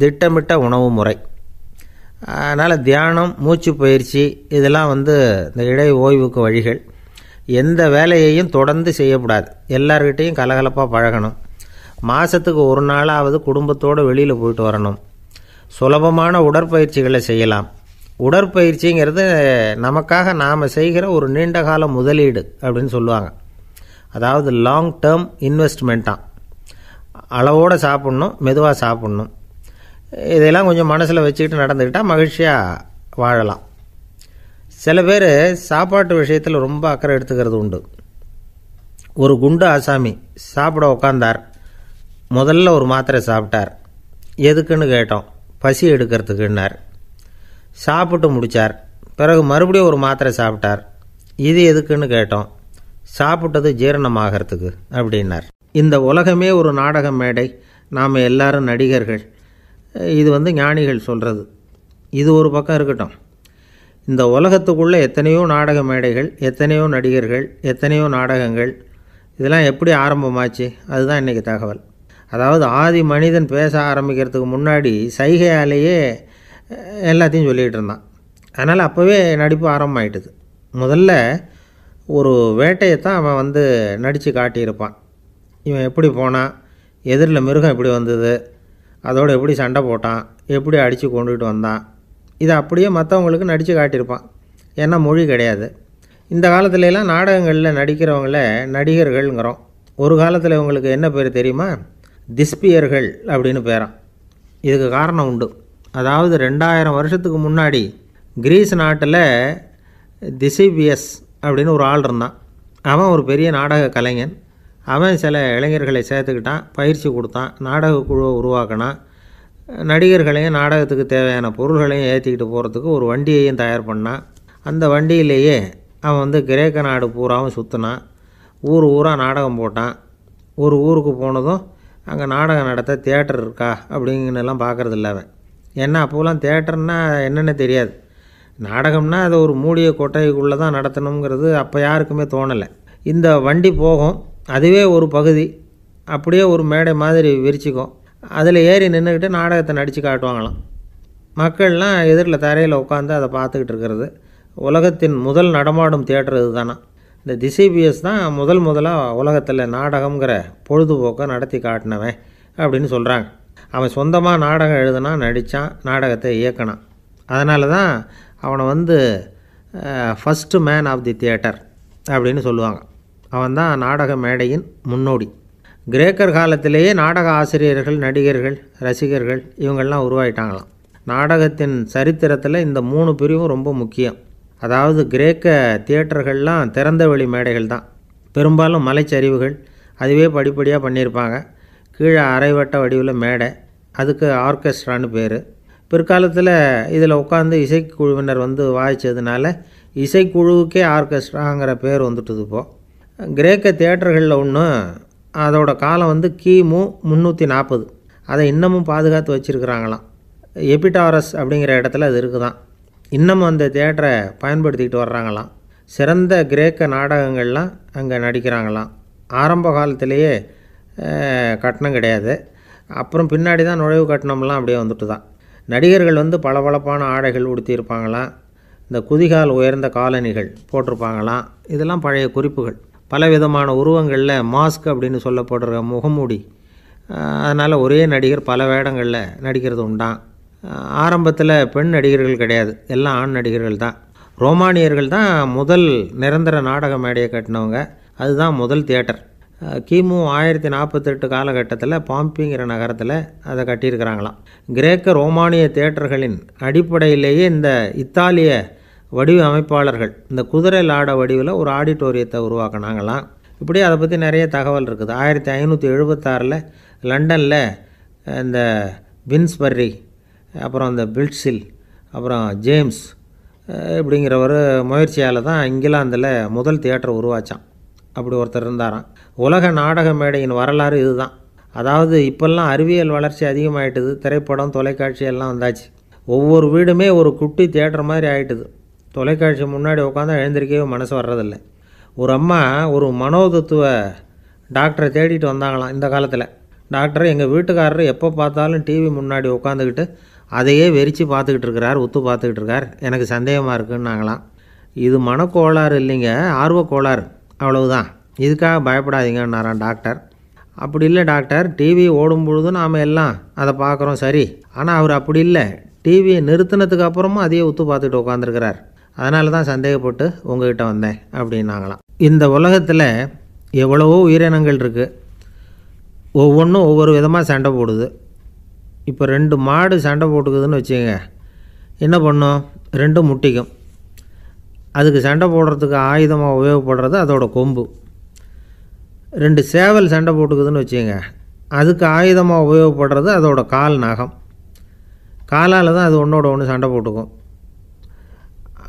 திட்டமிட்ட உணவு முறை. அதனால் தியானம், மூச்சு பயிற்சி இதெல்லாம் இந்த இடை ஓய்வுக்கு வழிகள். எந்த வேலையையும் தொடர்ந்து செய்யக்கூடாது. எல்லார்கிட்டையும் கலகலப்பாக பழகணும். மாதத்துக்கு ஒரு நாளாவது குடும்பத்தோடு வெளியில் போயிட்டு வரணும். சுலபமான உடற்பயிற்சிகளை செய்யலாம். உடற்பயிற்சிங்கிறது நமக்காக நாம் செய்கிற ஒரு நீண்டகால முதலீடு அப்படின்னு சொல்லுவாங்க. அதாவது லாங் டேர்ம் இன்வெஸ்ட்மெண்ட்டாக. அளவோடு சாப்பிட்ணும், மெதுவாக சாப்பிட்ணும். இதெல்லாம் கொஞ்சம் மனசில் வச்சுக்கிட்டு நடந்துக்கிட்டால் மகிழ்ச்சியாக வாழலாம். சில பேர் சாப்பாட்டு விஷயத்தில் ரொம்ப அக்கறை எடுத்துக்கிறது உண்டு. ஒரு குண்டு ஆசாமி சாப்பிட உக்காந்தார். முதல்ல ஒரு மாத்திரை சாப்பிட்டார். எதுக்குன்னு கேட்டோம். பசி எடுக்கிறதுக்குன்னார். சாப்பிட்டு முடித்தார். பிறகு மறுபடியும் ஒரு மாத்திரை சாப்பிட்டார். இது எதுக்குன்னு கேட்டோம். சாப்பிட்டது ஜீரணமாகறதுக்கு அப்படின்னார். இந்த உலகமே ஒரு நாடக மேடை, நாம் எல்லாரும் நடிகர்கள். இது ஞானிகள் சொல்கிறது. இது ஒரு பக்கம் இருக்கட்டும். இந்த உலகத்துக்குள்ளே எத்தனையோ நாடக மேடைகள், எத்தனையோ நடிகர்கள், எத்தனையோ நாடகங்கள். இதெல்லாம் எப்படி ஆரம்பமாச்சு? அதுதான் இன்றைக்கி தகவல். அதாவது ஆதி மனிதன் பேச ஆரம்பிக்கிறதுக்கு முன்னாடி சைகையாலேயே எல்லாத்தையும் சொல்லிகிட்டு இருந்தான். அதனால் அப்போவே நடிப்பு ஆரம்பமாயிட்டுது. முதல்ல ஒரு வேட்டையைத்தான் அவன் நடித்து காட்டியிருப்பான். இவன் எப்படி போனான், எதிரில் மிருகம் எப்படி வந்தது, அதோடு எப்படி சண்டை போட்டான், எப்படி அடித்து கொண்டுகிட்டு வந்தான். இதை அப்படியே மற்றவங்களுக்கு நடித்து காட்டியிருப்பான். ஏன்னா மொழி கிடையாது. இந்த காலத்துலலாம் நாடகங்களில் நடிக்கிறவங்கள நடிகர்கள்ங்கிறோம். ஒரு காலத்தில் இவங்களுக்கு என்ன பேர் தெரியுமா? திஸ்பியர்கள் அப்படின்னு பேரான். இதுக்கு காரணம் உண்டு. அதாவது 2000 வருஷத்துக்கு முன்னாடி கிரீஸ் நாட்டில் திசிபியஸ் அப்படின்னு ஒரு ஆள் இருந்தான். அவன் ஒரு பெரிய நாடக கலைஞன். அவன் சில இளைஞர்களை சேர்த்துக்கிட்டான், பயிற்சி கொடுத்தான், நாடக குழுவை உருவாக்கினான். நடிகர்களையும் நாடகத்துக்கு தேவையான பொருள்களையும் ஏற்றிக்கிட்டு போகிறதுக்கு ஒரு வண்டியையும் தயார் பண்ணான். அந்த வண்டியிலேயே அவன் கிரேக்க நாடு பூராவும் சுற்றினான். ஊர் ஊராக நாடகம் போட்டான். ஒரு ஊருக்கு போனதும் அங்கே நாடகம் நடத்த தியேட்டர் இருக்கா அப்படிங்கன்னெல்லாம் பார்க்குறது இல்லை அவன். ஏன்னா அப்போலாம் தியேட்டர்னா என்னென்ன தெரியாது. நாடகம்னா அதை ஒரு மூடிய கொட்டைக்குள்ளே தான் நடத்தணுங்கிறது அப்போ யாருக்குமே தோணலை. இந்த வண்டி போகும், அதுவே ஒரு பகுதி, அப்படியே ஒரு மேடை மாதிரி விரிச்சிக்கும். அதில் ஏறி நின்றுக்கிட்டு நாடகத்தை நடித்து காட்டுவாங்களாம். மக்கள்லாம் எதிரில் தரையில் உட்காந்து அதை பார்த்துக்கிட்டு இருக்கிறது. உலகத்தின் முதல் நடமாடும் தியேட்டர் இது தானே. இந்த திசிபியஸ் தான் முதலாக உலகத்தில் நாடகங்கிற பொழுதுபோக்கை நடத்தி காட்டினவன் அப்படின்னு சொல்கிறாங்க. அவன் சொந்தமாக நாடகம் எழுதுனா, நடித்தான், நாடகத்தை இயக்கினான். அதனால தான் அவனை first man of the theatre அப்படின்னு சொல்லுவாங்க. அவன் தான் நாடக மேடையின் முன்னோடி. கிரேக்கர் காலத்திலேயே நாடக ஆசிரியர்கள், நடிகர்கள், ரசிகர்கள் இவங்கள்லாம் உருவாயிட்டாங்களாம். நாடகத்தின் சரித்திரத்தில் இந்த 3 பிரிவும் ரொம்ப முக்கியம். அதாவது கிரேக்க தியேட்டர்கள்லாம் திறந்த வெளி மேடைகள் தான். பெரும்பாலும் மலைச்சரிவுகள், அதுவே படிப்படியாக பண்ணியிருப்பாங்க. கீழே அரைவட்ட வடிவில் மேடை, அதுக்கு ஆர்கெஸ்ட்ரான்னு பேர். பிற்காலத்தில் இதில் உட்காந்து இசைக்குழுவினர் வாய்ச்சதுனால இசைக்குழுவுக்கே ஆர்கெஸ்ட்ராங்கிற பேர் வந்துட்டுது. இப்போது கிரேக்க தியேட்டர்களில் ஒன்று, அதோட காலம் கிமு 340. அதை இன்னமும் பாதுகாத்து வச்சுருக்கிறாங்களாம். எபிடாரஸ் அப்படிங்கிற இடத்துல அது இருக்குதான். இன்னமும் அந்த தியேட்டரை பயன்படுத்திக்கிட்டு வர்றாங்களாம். சிறந்த கிரேக்க நாடகங்கள்லாம் அங்கே நடிக்கிறாங்களாம். ஆரம்ப காலத்திலேயே கட்டணம் கிடையாது. அப்புறம் பின்னாடி தான் நுழைவு கட்டணம்லாம் அப்படியே வந்துட்டு தான். நடிகர்கள் பளபளப்பான ஆடைகள் உடுத்தியிருப்பாங்களாம். இந்த குதிகால் உயர்ந்த காலணிகள் போட்டிருப்பாங்களாம். இதெல்லாம் பழைய குறிப்புகள். பலவிதமான உருவங்களில் மாஸ்க் அப்படின்னு சொல்லப்படுற முகமூடி. அதனால் ஒரே நடிகர் பல வேடங்களில் நடிக்கிறது உண்டான். ஆரம்பத்தில் பெண் நடிகர்கள் கிடையாது, எல்லாம் ஆண் நடிகர்கள் தான். ரோமானியர்கள் தான் முதல் நிரந்தர நாடக மேடையை கட்டினவங்க. அதுதான் முதல் தியேட்டர். கிமு 1048 காலகட்டத்தில் பாம்பிங்கிற நகரத்தில் அதை கட்டியிருக்கிறாங்களாம். கிரேக்க ரோமானிய தியேட்டர்களின் அடிப்படையிலேயே இந்த இத்தாலிய வடிவ அமைப்பாளர்கள் இந்த குதிரை லாட வடிவில் ஒரு ஆடிட்டோரியத்தை உருவாக்கினாங்களாம். இப்படி அதை பற்றி நிறைய தகவல் இருக்குது. 1576 லண்டனில் இந்த வின்ஸ்பர்ரி, அப்புறம் இந்த பில்ட்ஸில், அப்புறம் ஜேம்ஸ் இப்படிங்கிறவர் முயற்சியால் தான் இங்கிலாந்தில் முதல் தியேட்டர் உருவாச்சான். அப்படி ஒருத்தர் இருந்தாராம். உலக நாடக மேடையின் வரலாறு இதுதான். அதாவது இப்போல்லாம் அறிவியல் வளர்ச்சி அதிகமாகிட்டுது. திரைப்படம், தொலைக்காட்சி எல்லாம் வந்தாச்சு. ஒவ்வொரு வீடுமே ஒரு குட்டி தியேட்டர் மாதிரி ஆகிட்டுது. தொலைக்காட்சி முன்னாடி உட்காந்தா எழுந்திருக்கவே மனசு வர்றதில்லை. ஒரு அம்மா ஒரு மனோதத்துவ டாக்டரை தேடிட்டு வந்தாங்களாம் இந்த காலத்தில். டாக்டர், எங்கள் வீட்டுக்காரர் எப்போ பார்த்தாலும் டிவி முன்னாடி உட்காந்துக்கிட்டு அதையே வெறிச்சு பார்த்துக்கிட்டு இருக்கிறார், உத்து பார்த்துக்கிட்டு இருக்கார், எனக்கு சந்தேகமாக இருக்குன்னாங்களாம். இது மனக்கோளாறு இல்லைங்க, ஆர்வக்கோளாறு, அவ்வளவுதான், இதுக்காக பயப்படாதீங்கன்னாரான் டாக்டர். அப்படி இல்லை டாக்டர், டிவி ஓடும் பொழுது நாம் எல்லாம் அதை பார்க்குறோம், சரி, ஆனால் அவர் அப்படி இல்லை, டிவியை நிறுத்தினதுக்கு அப்புறமும் அதையே உத்து பார்த்துட்டு உட்காந்துருக்கிறார். அதனால தான் சந்தேகப்பட்டு உங்ககிட்ட வந்தேன் அப்படின்னாங்களாம். இந்த உலகத்தில் எவ்வளவோ உயிரினங்கள் இருக்குது. ஒவ்வொன்றும் ஒவ்வொரு விதமாக சண்டை போடுது. இப்போ 2 மாடு சண்டை போட்டுக்குதுன்னு வச்சுங்க, என்ன பண்ணும்? 2 முட்டிக்கும். அதுக்கு சண்டை போடுறதுக்கு ஆயுதமாக உபயோகப்படுறது அதோட கொம்பு. 2 சேவல் சண்டை போட்டுக்குதுன்னு வச்சுங்க, அதுக்கு ஆயுதமாக உபயோகப்படுறது அதோட கால் நகம். காலால் தான் அது ஒன்றோட ஒன்று சண்டை போட்டுக்கும்.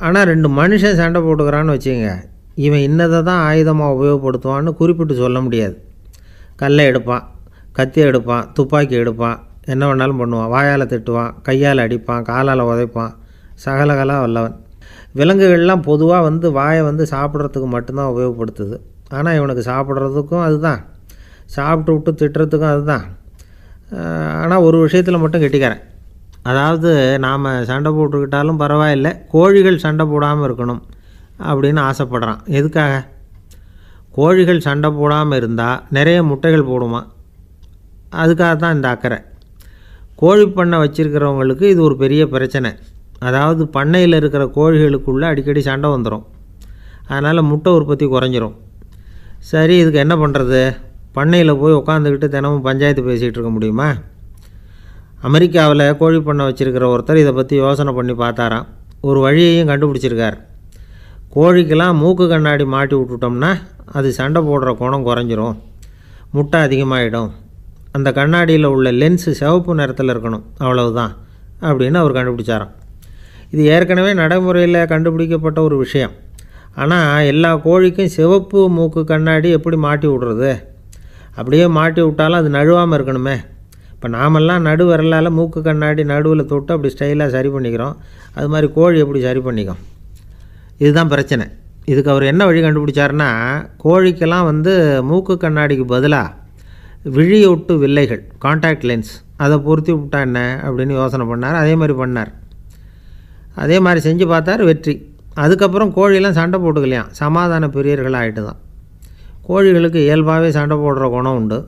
ஆனால் 2 மனுஷன் சண்டை போட்டுக்கிறான்னு வச்சுங்க, இவன் இன்னதை தான் ஆயுதமாக உபயோகப்படுத்துவான்னு குறிப்பிட்டு சொல்ல முடியாது. கல்லை எடுப்பான், கத்தி எடுப்பான், துப்பாக்கி எடுப்பான், என்ன வேணாலும் பண்ணுவான். வாயால் திட்டுவான், கையால் அடிப்பான், காலால் உதைப்பான், சகலகலா வல்லவன். விலங்குகள்லாம் பொதுவாக வாயை சாப்பிட்றதுக்கு மட்டும்தான் உபயோகப்படுத்துது. ஆனால் இவனுக்கு சாப்பிட்றதுக்கும் அதுதான், சாப்பிட்டு விட்டு திட்டுறதுக்கும் அதுதான். ஆனால் ஒரு விஷயத்தில் மட்டும் கெட்டிக்கிறேன். அதாவது நாம் சண்டை போட்டுக்கிட்டாலும் பரவாயில்லை, கோழிகள் சண்டை போடாமல் இருக்கணும் அப்படின்னு ஆசைப்படுறான். எதுக்காக? கோழிகள் சண்டை போடாமல் இருந்தால் நிறைய முட்டைகள் போடுமா, அதுக்காக தான் இந்த அக்கறை. கோழி பண்ணை வச்சுருக்கிறவங்களுக்கு இது ஒரு பெரிய பிரச்சனை. அதாவது பண்ணையில் இருக்கிற கோழிகளுக்குள்ளே அடிக்கடி சண்டை வந்துடும். அதனால் முட்டை உற்பத்தி குறைஞ்சிரும். சரி, இதுக்கு என்ன பண்ணுறது? பண்ணையில் போய் உட்காந்துக்கிட்டு தினமும் பஞ்சாயத்து பேசிகிட்டு இருக்க முடியுமா? அமெரிக்காவில் கோழி பண்ணை வச்சுருக்கிற ஒருத்தர் இதை பற்றி யோசனை பண்ணி பார்த்தாராம். ஒரு வழியையும் கண்டுபிடிச்சிருக்கார். கோழிக்கெல்லாம் மூக்கு கண்ணாடி மாட்டி விட்டுட்டோம்னா அது சண்டை போடுற குணம் குறைஞ்சிரும், முட்டை அதிகமாகிடும். அந்த கண்ணாடியில் உள்ள லென்ஸு சிவப்பு நிறத்தில் இருக்கணும், அவ்வளவுதான் அப்படின்னு அவர் கண்டுபிடிச்சாராம். இது ஏற்கனவே நடைமுறையில் கண்டுபிடிக்கப்பட்ட ஒரு விஷயம். ஆனால் எல்லா கோழிக்கும் சிவப்பு மூக்கு கண்ணாடி எப்படி மாட்டி விடுறது? அப்படியே மாட்டி விட்டாலும் அது நழுவாமல் இருக்கணுமே. இப்போ நாமெல்லாம் நடு விரலால் மூக்கு கண்ணாடி நடுவில் தொட்டு அப்படி ஸ்டைலாக சரி பண்ணிக்கிறோம். அது மாதிரி கோழி எப்படி சரி பண்ணிக்கும்? இதுதான் பிரச்சனை. இதுக்கு அவர் என்ன வழி கண்டுபிடிச்சாருன்னா, கோழிக்கெல்லாம் மூக்கு கண்ணாடிக்கு பதிலாக விழியொட்டு வில்லைகள், காண்டாக்ட் லென்ஸ், அதை பொருத்தி விட்டா என்ன அப்படின்னு யோசனை பண்ணார். அதே மாதிரி பண்ணார். அதே மாதிரி செஞ்சு பார்த்தார், வெற்றி. அதுக்கப்புறம் கோழியெல்லாம் சண்டை போட்டுக்கலையாம், சமாதான பிரியர்கள் ஆகிட்டு தான். கோழிகளுக்கு இயல்பாகவே சண்டை போடுற குணம் உண்டு.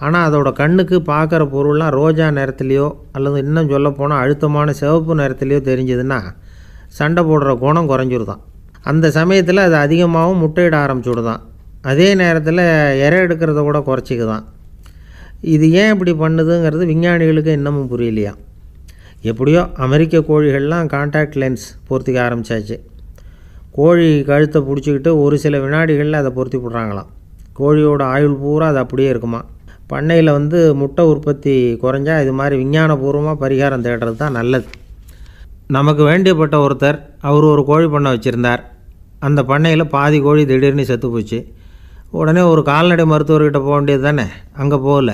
ஆனால் அதோட கண்ணுக்கு பார்க்குற பொருள்லாம் ரோஜா நிறத்துலையோ அல்லது இன்னும் சொல்லப்போனால் அழுத்தமான சிவப்பு நிறத்துலையோ தெரிஞ்சதுன்னா சண்டை போடுற குணம் குறைஞ்சிருதான். அந்த சமயத்தில் அது அதிகமாகவும் முட்டையிட ஆரம்பிச்சுடுதான். அதே நேரத்தில் இறை எடுக்கிறத கூட குறைச்சிக்குதான். இது ஏன் இப்படி பண்ணுதுங்கிறது விஞ்ஞானிகளுக்கு இன்னமும் புரியலையா. எப்படியோ அமெரிக்க கோழிகள்லாம் காண்டாக்ட் லென்ஸ் பொருத்திக்க ஆரம்பித்தாச்சு. கோழி கழுத்தை பிடிச்சிக்கிட்டு ஒரு சில வினாடிகளில் அதை பொருத்தி விட்றாங்களாம். கோழியோட ஆயுள் பூரா அது அப்படியே இருக்குமா. பண்ணையில் முட்டை உற்பத்தி குறைஞ்சா இது மாதிரி விஞ்ஞானபூர்வமாக பரிகாரம் தேடுறது தான் நல்லது. நமக்கு வேண்டியப்பட்ட ஒருத்தர், அவர் ஒரு கோழி பண்ணை வச்சுருந்தார். அந்த பண்ணையில் பாதி கோழி திடீர்னு செத்து போச்சு. உடனே ஒரு கால்நடை மருத்துவர்கிட்ட போக வேண்டியது தானே. அங்கே போகல.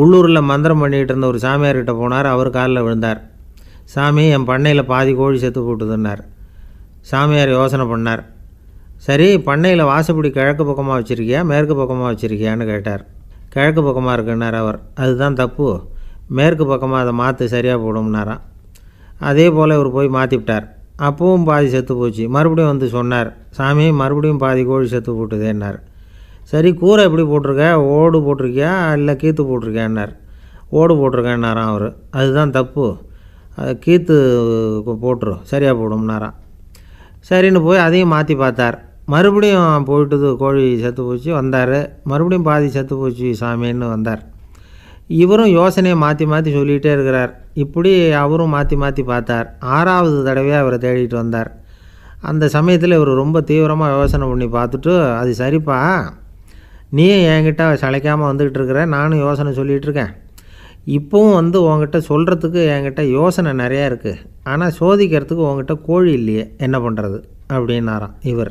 உள்ளூரில் மந்திரம் பண்ணிகிட்டு இருந்த ஒரு சாமியார்கிட்ட போனார். அவர் காலில் விழுந்தார். சாமி, என் பண்ணையில் பாதி கோழி செத்து போட்டுதுன்னார். சாமியார் யோசனை பண்ணார். சரி, பண்ணையில் வாசப்படி கிழக்கு பக்கமாக வச்சுருக்கியா மேற்கு பக்கமாக வச்சுருக்கியான்னு கேட்டார். கிழக்கு பக்கமாக இருக்குன்னார் அவர். அதுதான் தப்பு, மேற்கு பக்கமாக அதை மாற்று, சரியாக போடும்னாராம். அதே போல் இவர் போய் மாற்றிவிட்டார். அப்பவும் பாதி செத்து போச்சு. மறுபடியும் சொன்னார், சாமி மறுபடியும் பாதி கோழி செத்து போட்டுதேன்னார். சரி, கூரை எப்படி போட்டிருக்க, ஓடு போட்டிருக்கியா இல்லை கீத்து போட்டிருக்கியான்னார். ஓடு போட்டிருக்கேன்னாராம் அவர். அதுதான் தப்பு, கீத்து போட்டுரு, சரியாக போடும்னாராம். சரின்னு போய் அதையும் மாற்றி பார்த்தார். மறுபடியும் போயிட்டுது, கோழி செத்து போச்சு. வந்தார், மறுபடியும் பாதி செத்து போச்சு சாமின்னு வந்தார். இவரும் யோசனையை மாற்றி மாற்றி சொல்லிகிட்டே இருக்கிறார். இப்படி அவரும் மாற்றி மாற்றி பார்த்தார். 6வது தடவையாக அவரை தேடிட்டு வந்தார். அந்த சமயத்தில் இவர் ரொம்ப தீவிரமாக யோசனை பண்ணி பார்த்துட்டு, அது சரிப்பா, நீயும் என்கிட்ட சளைக்காமல் வந்துக்கிட்டு இருக்கிற, நானும் யோசனை சொல்லிகிட்டு இருக்கேன். இப்போவும் உங்ககிட்ட சொல்கிறதுக்கு என்கிட்ட யோசனை நிறையா இருக்குது. ஆனால் சோதிக்கிறதுக்கு உங்ககிட்ட கோழி இல்லையே, என்ன பண்ணுறது அப்படின்னாராம் இவர்.